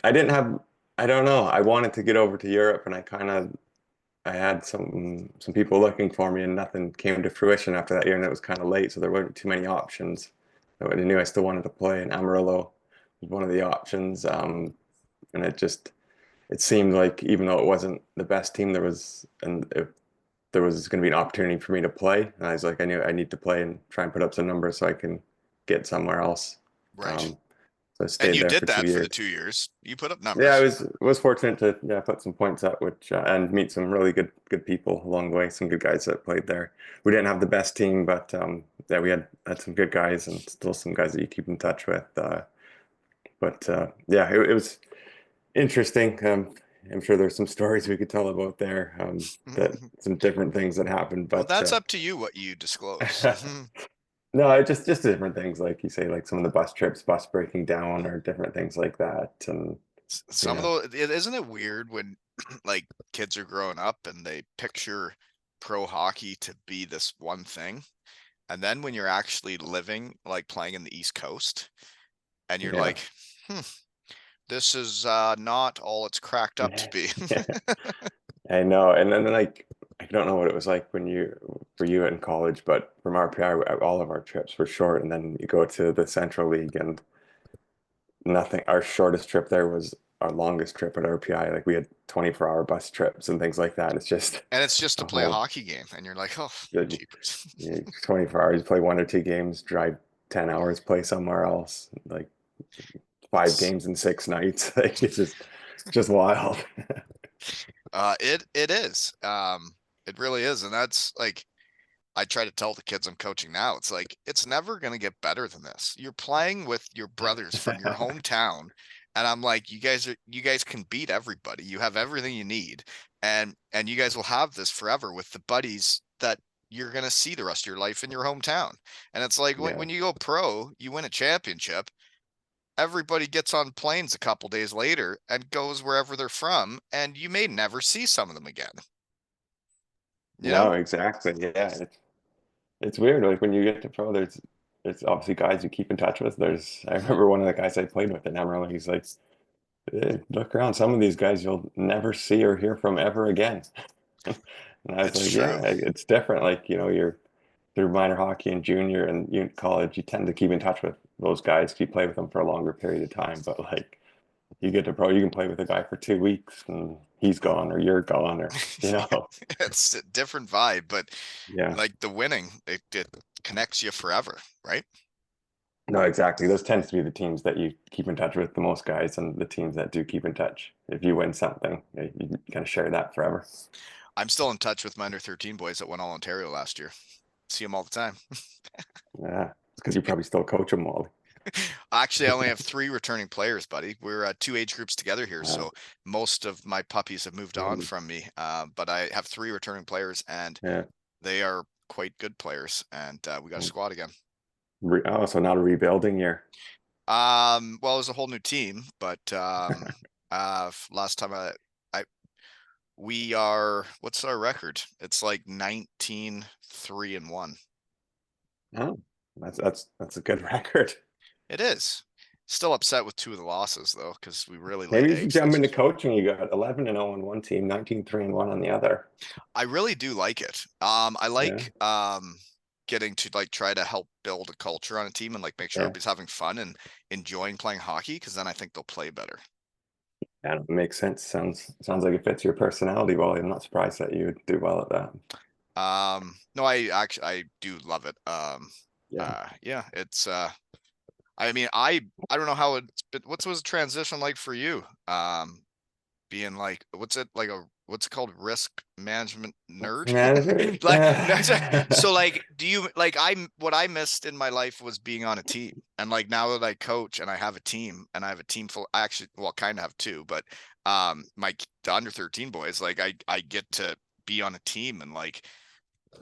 Speaker 2: I didn't have, I don't know. I wanted to get over to Europe and I had some people looking for me and nothing came to fruition after that year and it was kind of late, so there weren't too many options. So I knew I still wanted to play and Amarillo was one of the options. And it seemed like even though it wasn't the best team, there was going to be an opportunity for me to play. And I was like, I knew I need to play and try and put up some numbers so I can get somewhere else.
Speaker 1: Right.
Speaker 2: Um, so I
Speaker 1: And
Speaker 2: stayed
Speaker 1: you
Speaker 2: there
Speaker 1: did
Speaker 2: for two
Speaker 1: that for the
Speaker 2: years.
Speaker 1: 2 years. You put up
Speaker 2: Yeah, I
Speaker 1: numbers.
Speaker 2: was fortunate to put some points up, which and meet some really good people along the way. Some good guys that played there. We didn't have the best team, but yeah, we had some good guys and still some guys that you keep in touch with. But yeah, it was interesting. I'm sure there's some stories we could tell about there. That some different things that happened,
Speaker 1: Well,
Speaker 2: but
Speaker 1: that's up to you what you disclose.
Speaker 2: no, just different things like you say, like some of the bus trips, bus breaking down, or different things like that. And
Speaker 1: Some of
Speaker 2: yeah,
Speaker 1: those, isn't it weird when like kids are growing up and they picture pro hockey to be this one thing, and then when you're actually living like playing in the East Coast, and you're
Speaker 2: yeah,
Speaker 1: like, hmm, this is not all it's cracked up to
Speaker 2: yeah.
Speaker 1: be.
Speaker 2: I know. And then like I don't know what it was like when you for you in college, but from RPI, all of our trips were short, and then you go to the Central League, and nothing. Our shortest trip there was our longest trip at RPI. Like we had 24-hour bus trips and things like that. It's just
Speaker 1: And it's just to
Speaker 2: a
Speaker 1: play a
Speaker 2: whole
Speaker 1: hockey game, and you're like, oh,
Speaker 2: you,
Speaker 1: jeepers.
Speaker 2: 24 hours, play 1 or 2 games, drive 10 hours, play somewhere else, like five
Speaker 1: It's
Speaker 2: games in 6 nights. Like it's just wild.
Speaker 1: it is. It really is. And that's like I try to tell the kids I'm coaching now, it's like it's never gonna get better than this. You're playing with your brothers from your hometown. And I'm like, you guys can beat everybody. You have everything you need. And you guys will have this forever with the buddies that you're gonna see the rest of your life in your hometown. And it's like
Speaker 2: Yeah.
Speaker 1: when you go pro, you win a championship, everybody gets on planes a couple days later and goes wherever they're from, and you may never see some of them again. You know?
Speaker 2: No, exactly. Yeah. It's weird. Like when you get to pro, there's obviously guys you keep in touch with. I remember one of the guys I played with in Amarillo, he's like, look around, some of these guys you'll never see or hear from ever again. And I was
Speaker 1: It's
Speaker 2: like,
Speaker 1: true.
Speaker 2: yeah, it's different. Like, you're through minor hockey and junior and college, you tend to keep in touch with those guys, keep play with them for a longer period of time. But like you get to pro, you can play with a guy for 2 weeks and he's gone or you're gone or
Speaker 1: It's a different vibe, but
Speaker 2: yeah.
Speaker 1: like the winning, it connects you forever, right?
Speaker 2: No, exactly. Those tends to be the teams that you keep in touch with the most guys and the teams that do keep in touch. If you win something, you kind of share that forever.
Speaker 1: I'm still in touch with my under 13 boys that won all Ontario last year. See them all the time.
Speaker 2: Yeah. It's because you probably still coach them all.
Speaker 1: Actually, I only have 3 returning players, buddy. We're 2 age groups together here,
Speaker 2: Uh,
Speaker 1: so most of my puppies have moved on
Speaker 2: mm,
Speaker 1: from me. But I have 3 returning players, and
Speaker 2: yeah.
Speaker 1: they are quite good players. And we got a
Speaker 2: Mm.
Speaker 1: squad again.
Speaker 2: Oh, so not a rebuilding year.
Speaker 1: Well, it was a whole new team, but last time I we are, what's our record? It's like 19-3-1.
Speaker 2: Oh, that's a good record.
Speaker 1: It is. Still upset with 2 of the losses though, because we really laid
Speaker 2: Maybe if you
Speaker 1: eggs
Speaker 2: jump
Speaker 1: last
Speaker 2: into
Speaker 1: year.
Speaker 2: coaching, you got 11-0 on one team, 19-3-1 on the other.
Speaker 1: I really do like it. I
Speaker 2: Yeah,
Speaker 1: like getting to like try to help build a culture on a team and like make sure
Speaker 2: yeah.
Speaker 1: everybody's having fun and enjoying playing hockey, because then I think they'll play better.
Speaker 2: Yeah, it makes sense. Sounds like it fits your personality well. I'm not surprised that you would do well at that.
Speaker 1: No, I do love it.
Speaker 2: Yeah.
Speaker 1: Yeah, it's I mean, I don't know how it's but what was the transition like for you? Being like, what's it called? Risk management nerd?
Speaker 2: Manager?
Speaker 1: Like, no, so like, do you like what I missed in my life was being on a team. And like now that I coach and I have a team and I have a team full, I actually, well, kind of have 2, but the under 13 boys, like I get to be on a team and like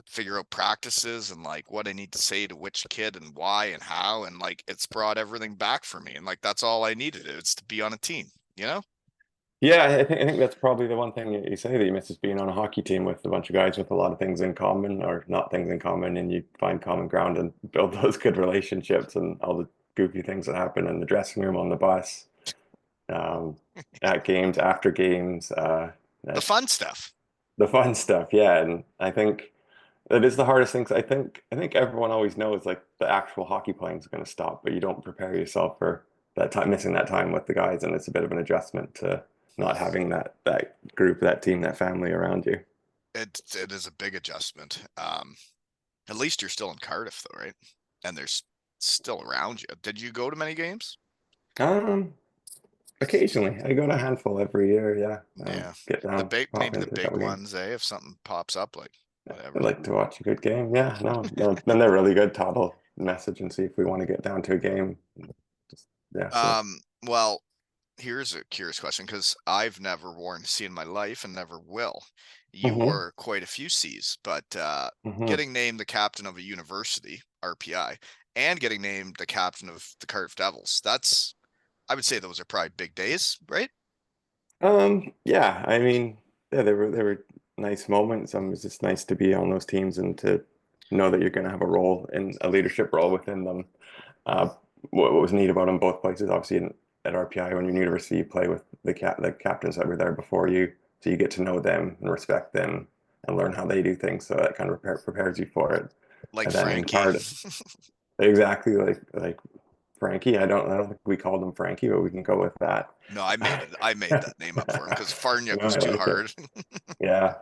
Speaker 1: figure out practices and like what I need to say to which kid and why and how, and like it's brought everything back for me, and like that's all I needed. It's to be on a team, you know?
Speaker 2: Yeah, I think that's probably the one thing that you say that you miss is being on a hockey team with a bunch of guys with a lot of things in common or not things in common, and you find common ground and build those good relationships and all the goofy things that happen in the dressing room, on the bus, um, at games, after games,
Speaker 1: The
Speaker 2: that
Speaker 1: fun stuff.
Speaker 2: the fun stuff. Yeah, and I think that is the hardest thing. 'Cause I think everyone always knows like the actual hockey playing is going to stop, but you don't prepare yourself for that time, missing that time with the guys, and it's a bit of an adjustment to not having that group, that team, that family around you.
Speaker 1: It is a big adjustment. At least you're still in Cardiff though, right? And there's still around you. Did you go to many games?
Speaker 2: Um, Occasionally, I go to a handful every year. Yeah,
Speaker 1: Yeah.
Speaker 2: get
Speaker 1: The
Speaker 2: down,
Speaker 1: big,
Speaker 2: pop
Speaker 1: maybe the
Speaker 2: into a
Speaker 1: big
Speaker 2: couple games.
Speaker 1: ones, eh? If something pops up, like
Speaker 2: I
Speaker 1: whatever.
Speaker 2: like to watch a good game. Yeah, no, no, then they're really good. Todd will message and see if we want to get down to a game. Just, yeah, so.
Speaker 1: Well, here's a curious question, because I've never worn C in my life and never will. You
Speaker 2: Hmm.
Speaker 1: wore quite a few C's, but
Speaker 2: Hmm.
Speaker 1: getting named the captain of a university, RPI, and getting named the captain of the Cardiff Devils, I would say those are probably big days, right?
Speaker 2: Yeah, I mean, yeah, they were nice moments. It's just nice to be on those teams and to know that you're going to have a role in a leadership role within them. Uh, what was neat about them both places, obviously at RPI, when you're in university, you play with the captains that were there before you, so you get to know them and respect them and learn how they do things. So that kind of prepares you for it.
Speaker 1: Like
Speaker 2: And then in
Speaker 1: Frankie.
Speaker 2: Cardiff, exactly like Frankie. I don't think we called him Frankie, but we can go with that.
Speaker 1: No, I made it. I made that name up for him because Farniak
Speaker 2: No,
Speaker 1: was
Speaker 2: I
Speaker 1: too
Speaker 2: like it.
Speaker 1: hard.
Speaker 2: Yeah.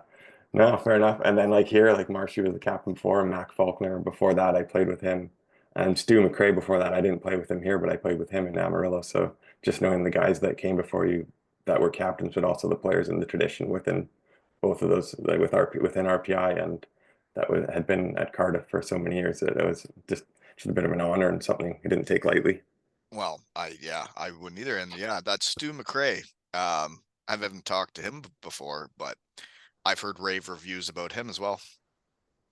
Speaker 2: No, fair enough. And then like here, like Marshy was the captain before, Mac Faulkner. Before that, I played with him. And Stu McRae before that, I didn't play with him here, but I played with him in Amarillo. So just knowing the guys that came before you that were captains, but also the players in the tradition within both of those, like within RPI and had been at Cardiff for so many years that it was just a bit of an honor and something I didn't take lightly.
Speaker 1: Well, yeah, I wouldn't either. And yeah, that's Stu McRae. I haven't talked to him before, but I've heard rave reviews about him as well.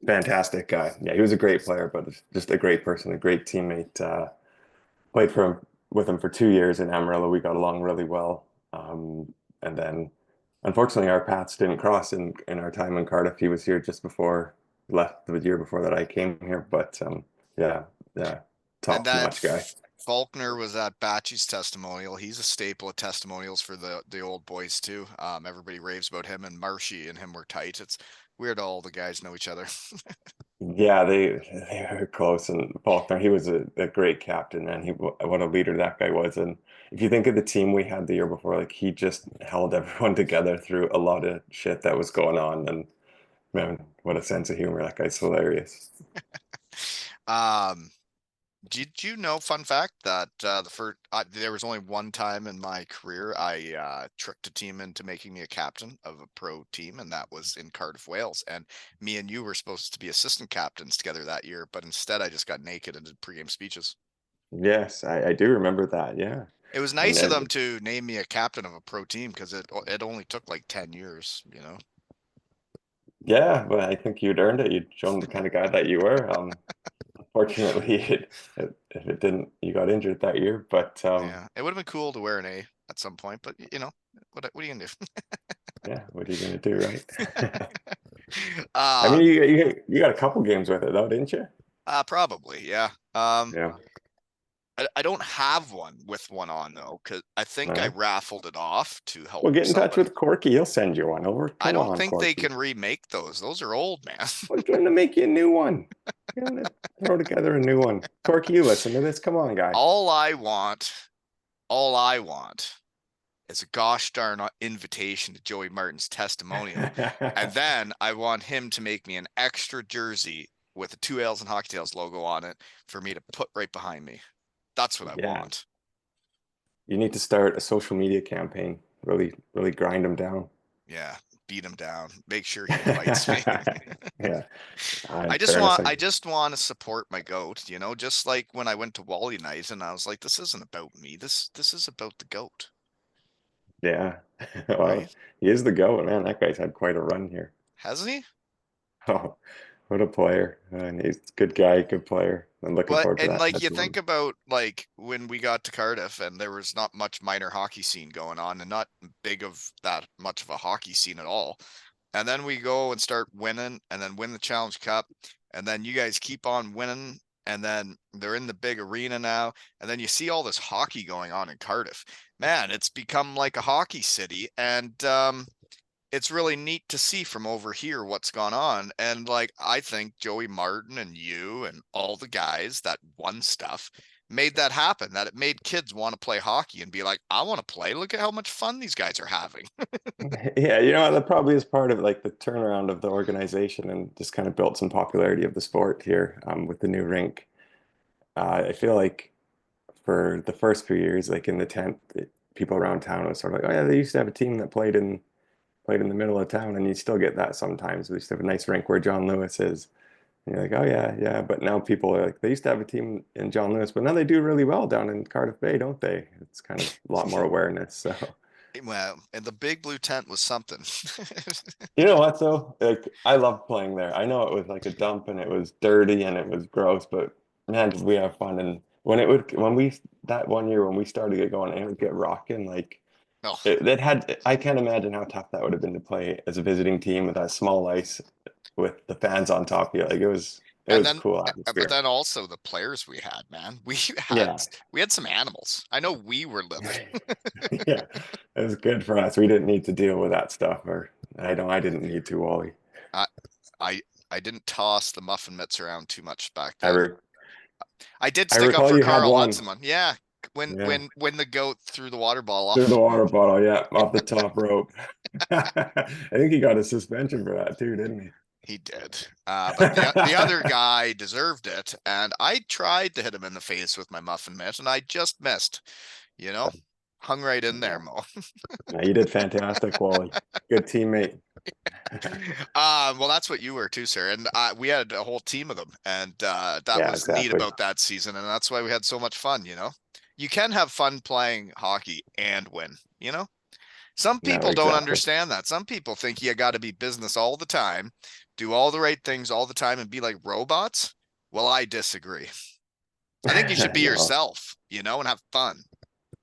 Speaker 2: Fantastic guy. Yeah, he was a great player, but just a great person, a great teammate. Played for him with him for 2 years in Amarillo. We got along really well. And then unfortunately our paths didn't cross in our time in Cardiff. He was here just before left the year before that I came here. But yeah, yeah,
Speaker 1: And
Speaker 2: top
Speaker 1: that
Speaker 2: notch guy.
Speaker 1: Faulkner was at Batchy's testimonial. He's a staple of testimonials for the old boys too. Everybody raves about him, and Marshy and him were tight. It's weird all the guys know each other.
Speaker 2: Yeah, they were close. And Faulkner, he was a great captain, and what a leader that guy was. And if you think of the team we had the year before, like he just held everyone together through a lot of shit that was going on. And man, what a sense of humor. That guy's hilarious.
Speaker 1: Um, did you know, fun fact, that the first there was only one time in my career I tricked a team into making me a captain of a pro team, and that was in Cardiff, Wales. And me and you were supposed to be assistant captains together that year, but instead I just got naked and did pregame speeches.
Speaker 2: Yes, I do remember that. Yeah.
Speaker 1: It was
Speaker 2: And
Speaker 1: nice of them to name me a captain of a pro team because it only took like 10 years, you know.
Speaker 2: yeah, but I think you'd earned it. You'd shown the kind of guy that you were. Unfortunately, if it didn't, you got injured that year. But
Speaker 1: Yeah, it would have been cool to wear an A at some point, but you know, what are you gonna
Speaker 2: yeah, what are you gonna do, right?
Speaker 1: do?
Speaker 2: I mean, you got a couple games with it though, didn't you?
Speaker 1: Probably, yeah.
Speaker 2: Yeah.
Speaker 1: I don't have one with one on though, because I think I
Speaker 2: No.
Speaker 1: raffled it off to help
Speaker 2: Well, get in touch
Speaker 1: somebody.
Speaker 2: with Corky. He'll send you one over.
Speaker 1: I
Speaker 2: Come
Speaker 1: don't
Speaker 2: on,
Speaker 1: think they
Speaker 2: Corky.
Speaker 1: can remake those. Those are old, man.
Speaker 2: We're going to make you a new one. You're gonna throw together a new one. Corky, you listen to this. Come on, guy.
Speaker 1: All I want, all I want is a gosh darn invitation to Joey Martin's testimonial. And then I want him to make me an extra jersey with a Two Ales and Hockey Tales logo on it for me to put right behind me. That's what I
Speaker 2: Yeah.
Speaker 1: want.
Speaker 2: You need to start a social media campaign. Really, really grind them down.
Speaker 1: Yeah, beat him down. Make sure he invites me.
Speaker 2: Yeah.
Speaker 1: I
Speaker 2: In
Speaker 1: just
Speaker 2: fairness,
Speaker 1: want I just want to support my goat, you know, just like when I went to Wally night and I was like, this isn't about me. This is about the goat,
Speaker 2: yeah. Well,
Speaker 1: right?
Speaker 2: he is the GOAT, man. That guy's had quite a run here.
Speaker 1: Hasn't he?
Speaker 2: Oh, what a player. And he's a good guy, good player. I'm looking
Speaker 1: But
Speaker 2: forward to
Speaker 1: and
Speaker 2: that
Speaker 1: like you think
Speaker 2: testimony.
Speaker 1: about like when we got to Cardiff and there was not much minor hockey scene going on and not big of that much of a hockey scene at all. And then we go and start winning and then win the Challenge Cup. And then you guys keep on winning. And then they're in the big arena now. And then you see all this hockey going on in Cardiff. Man, it's become like a hockey city. And it's really neat to see from over here what's gone on. And like, I think Joey Martin and you and all the guys that won stuff made that happen, that it made kids want to play hockey and be like, I want to play. Look at how much fun these guys are having.
Speaker 2: Yeah, that probably is part of like the turnaround of the organization and just kind of built some popularity of the sport here with the new rink. I feel like for the first few years, like in the tent, people around town was sort of like, oh yeah, they used to have a team that played in the middle of town, and you still get that sometimes. We used to have a nice rink where John Lewis is. And you're like, oh yeah, yeah. But now people are like, they used to have a team in John Lewis, but now they do really well down in Cardiff Bay, don't they? It's kind of a lot more awareness. So
Speaker 1: Well, and the big blue tent was something.
Speaker 2: you know what though? Like I love playing there. I know it was like a dump and it was dirty and it was gross, but man, did we have fun. And when we that one year when we started get going and it would get rocking, like
Speaker 1: Oh,
Speaker 2: I can't imagine how tough that would have been to play as a visiting team with that small ice with the fans on top of you. Like it
Speaker 1: and
Speaker 2: was a
Speaker 1: then,
Speaker 2: cool
Speaker 1: but
Speaker 2: atmosphere.
Speaker 1: then also the players we had, man,
Speaker 2: Yeah.
Speaker 1: we had some animals. I know we were living.
Speaker 2: Yeah. It was good for us. We didn't need to deal with that stuff, or I didn't need to, Wally.
Speaker 1: I, I, I didn't toss the muffin mitts around too much back then.
Speaker 2: Ever.
Speaker 1: I did
Speaker 2: I
Speaker 1: stick up
Speaker 2: recall
Speaker 1: for
Speaker 2: you had
Speaker 1: Carl
Speaker 2: one.
Speaker 1: Hudson one. Yeah. When
Speaker 2: Yeah.
Speaker 1: when the goat threw the water ball
Speaker 2: Through the
Speaker 1: off.
Speaker 2: water bottle, yeah, off the top rope. I think he got a suspension for that too, didn't he?
Speaker 1: He did. But the other guy deserved it, and I tried to hit him in the face with my muffin mitt, and I just missed. You know, hung right in there,
Speaker 2: Yeah.
Speaker 1: Mo.
Speaker 2: No, you did fantastic, Wally. Good teammate.
Speaker 1: Well, that's what you were too, sir. And we had a whole team of them, and that
Speaker 2: Yeah,
Speaker 1: was neat
Speaker 2: exactly.
Speaker 1: about that season, and that's why we had so much fun. You can have fun playing hockey and win. Some
Speaker 2: No,
Speaker 1: people don't
Speaker 2: exactly.
Speaker 1: understand that. Some people think you got to be business all the time, do all the right things all the time, and be like robots. Well, I disagree. I think you should be
Speaker 2: No,
Speaker 1: yourself, and have fun.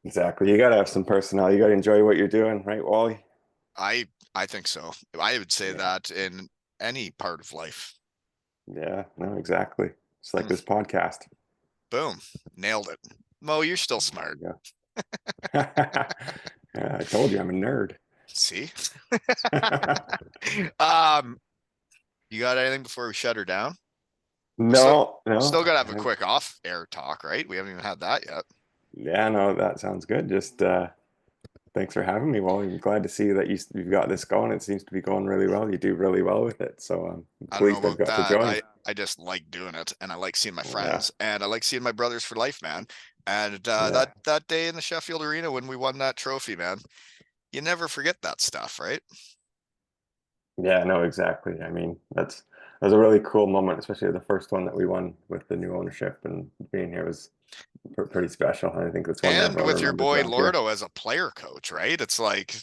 Speaker 2: exactly. You gotta have some personality. You gotta enjoy what you're doing, right, Wally?
Speaker 1: I I think so. I would say
Speaker 2: Yeah.
Speaker 1: that in any part of life.
Speaker 2: Yeah, no, exactly. It's like
Speaker 1: Mm,
Speaker 2: this podcast.
Speaker 1: boom, nailed it. Mo, you're still
Speaker 2: There
Speaker 1: smart.
Speaker 2: you go. Yeah, I told you I'm a nerd.
Speaker 1: See? um, you got anything before we shut her down? We still
Speaker 2: No, no.
Speaker 1: still gotta have a quick off air talk, right? We haven't even had that yet.
Speaker 2: Yeah, no, that sounds good. Just thanks for having me, Wally. I'm glad to see that you've got this going. It seems to be going really well. You do really well with it. So I'm
Speaker 1: I don't know
Speaker 2: pleased I've
Speaker 1: about
Speaker 2: got to
Speaker 1: that.
Speaker 2: join.
Speaker 1: I just like doing it, and I like seeing my
Speaker 2: Yeah,
Speaker 1: friends, and I like seeing my brothers for life, man. And
Speaker 2: yeah.
Speaker 1: that day in the Sheffield Arena when we won that trophy, man, you never forget that stuff, right?
Speaker 2: Yeah, no, exactly. I mean, that was a really cool moment, especially the first one that we won with the new ownership and being here was pretty special. I think that's one that
Speaker 1: And
Speaker 2: everyone
Speaker 1: with your
Speaker 2: remembers
Speaker 1: boy
Speaker 2: around here.
Speaker 1: Lordo as a player coach, right? It's like,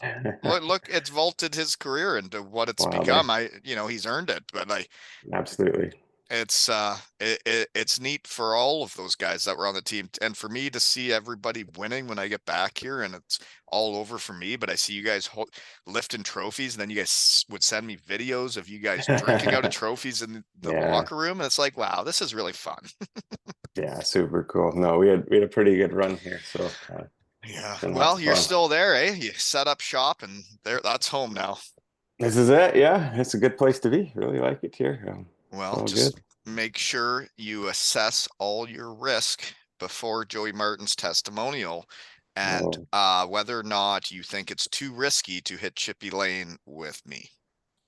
Speaker 1: look, it's vaulted his career into what it's
Speaker 2: Wow,
Speaker 1: become.
Speaker 2: there,
Speaker 1: He's earned it, but like,
Speaker 2: absolutely.
Speaker 1: it's neat for all of those guys that were on the team, and for me to see everybody winning when I get back here, and it's all over for me. But I see you guys lifting trophies, and then you guys would send me videos of you guys drinking out of trophies in the
Speaker 2: Yeah,
Speaker 1: locker room, and it's like, wow, this is really fun.
Speaker 2: yeah, super cool. No, we had a pretty good run here, so
Speaker 1: Yeah.
Speaker 2: it's been lots
Speaker 1: Well,
Speaker 2: of
Speaker 1: you're
Speaker 2: fun.
Speaker 1: still there, eh? You set up shop, and that's home now.
Speaker 2: This is it. Yeah, it's a good place to be. Really like it here. It's
Speaker 1: Well,
Speaker 2: all
Speaker 1: just
Speaker 2: good.
Speaker 1: make sure you assess all your risk before Joey Martin's testimonial, and
Speaker 2: No,
Speaker 1: whether or not you think it's too risky to hit Chippy Lane with me.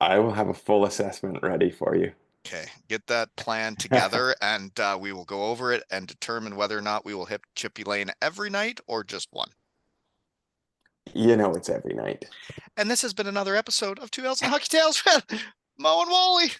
Speaker 2: I will have a full assessment ready for you.
Speaker 1: Okay, get that plan together, and we will go over it and determine whether or not we will hit Chippy Lane every night or just one.
Speaker 2: You know it's every night.
Speaker 1: And this has been another episode of Two L's and Hockey Tales with Mo and Wally.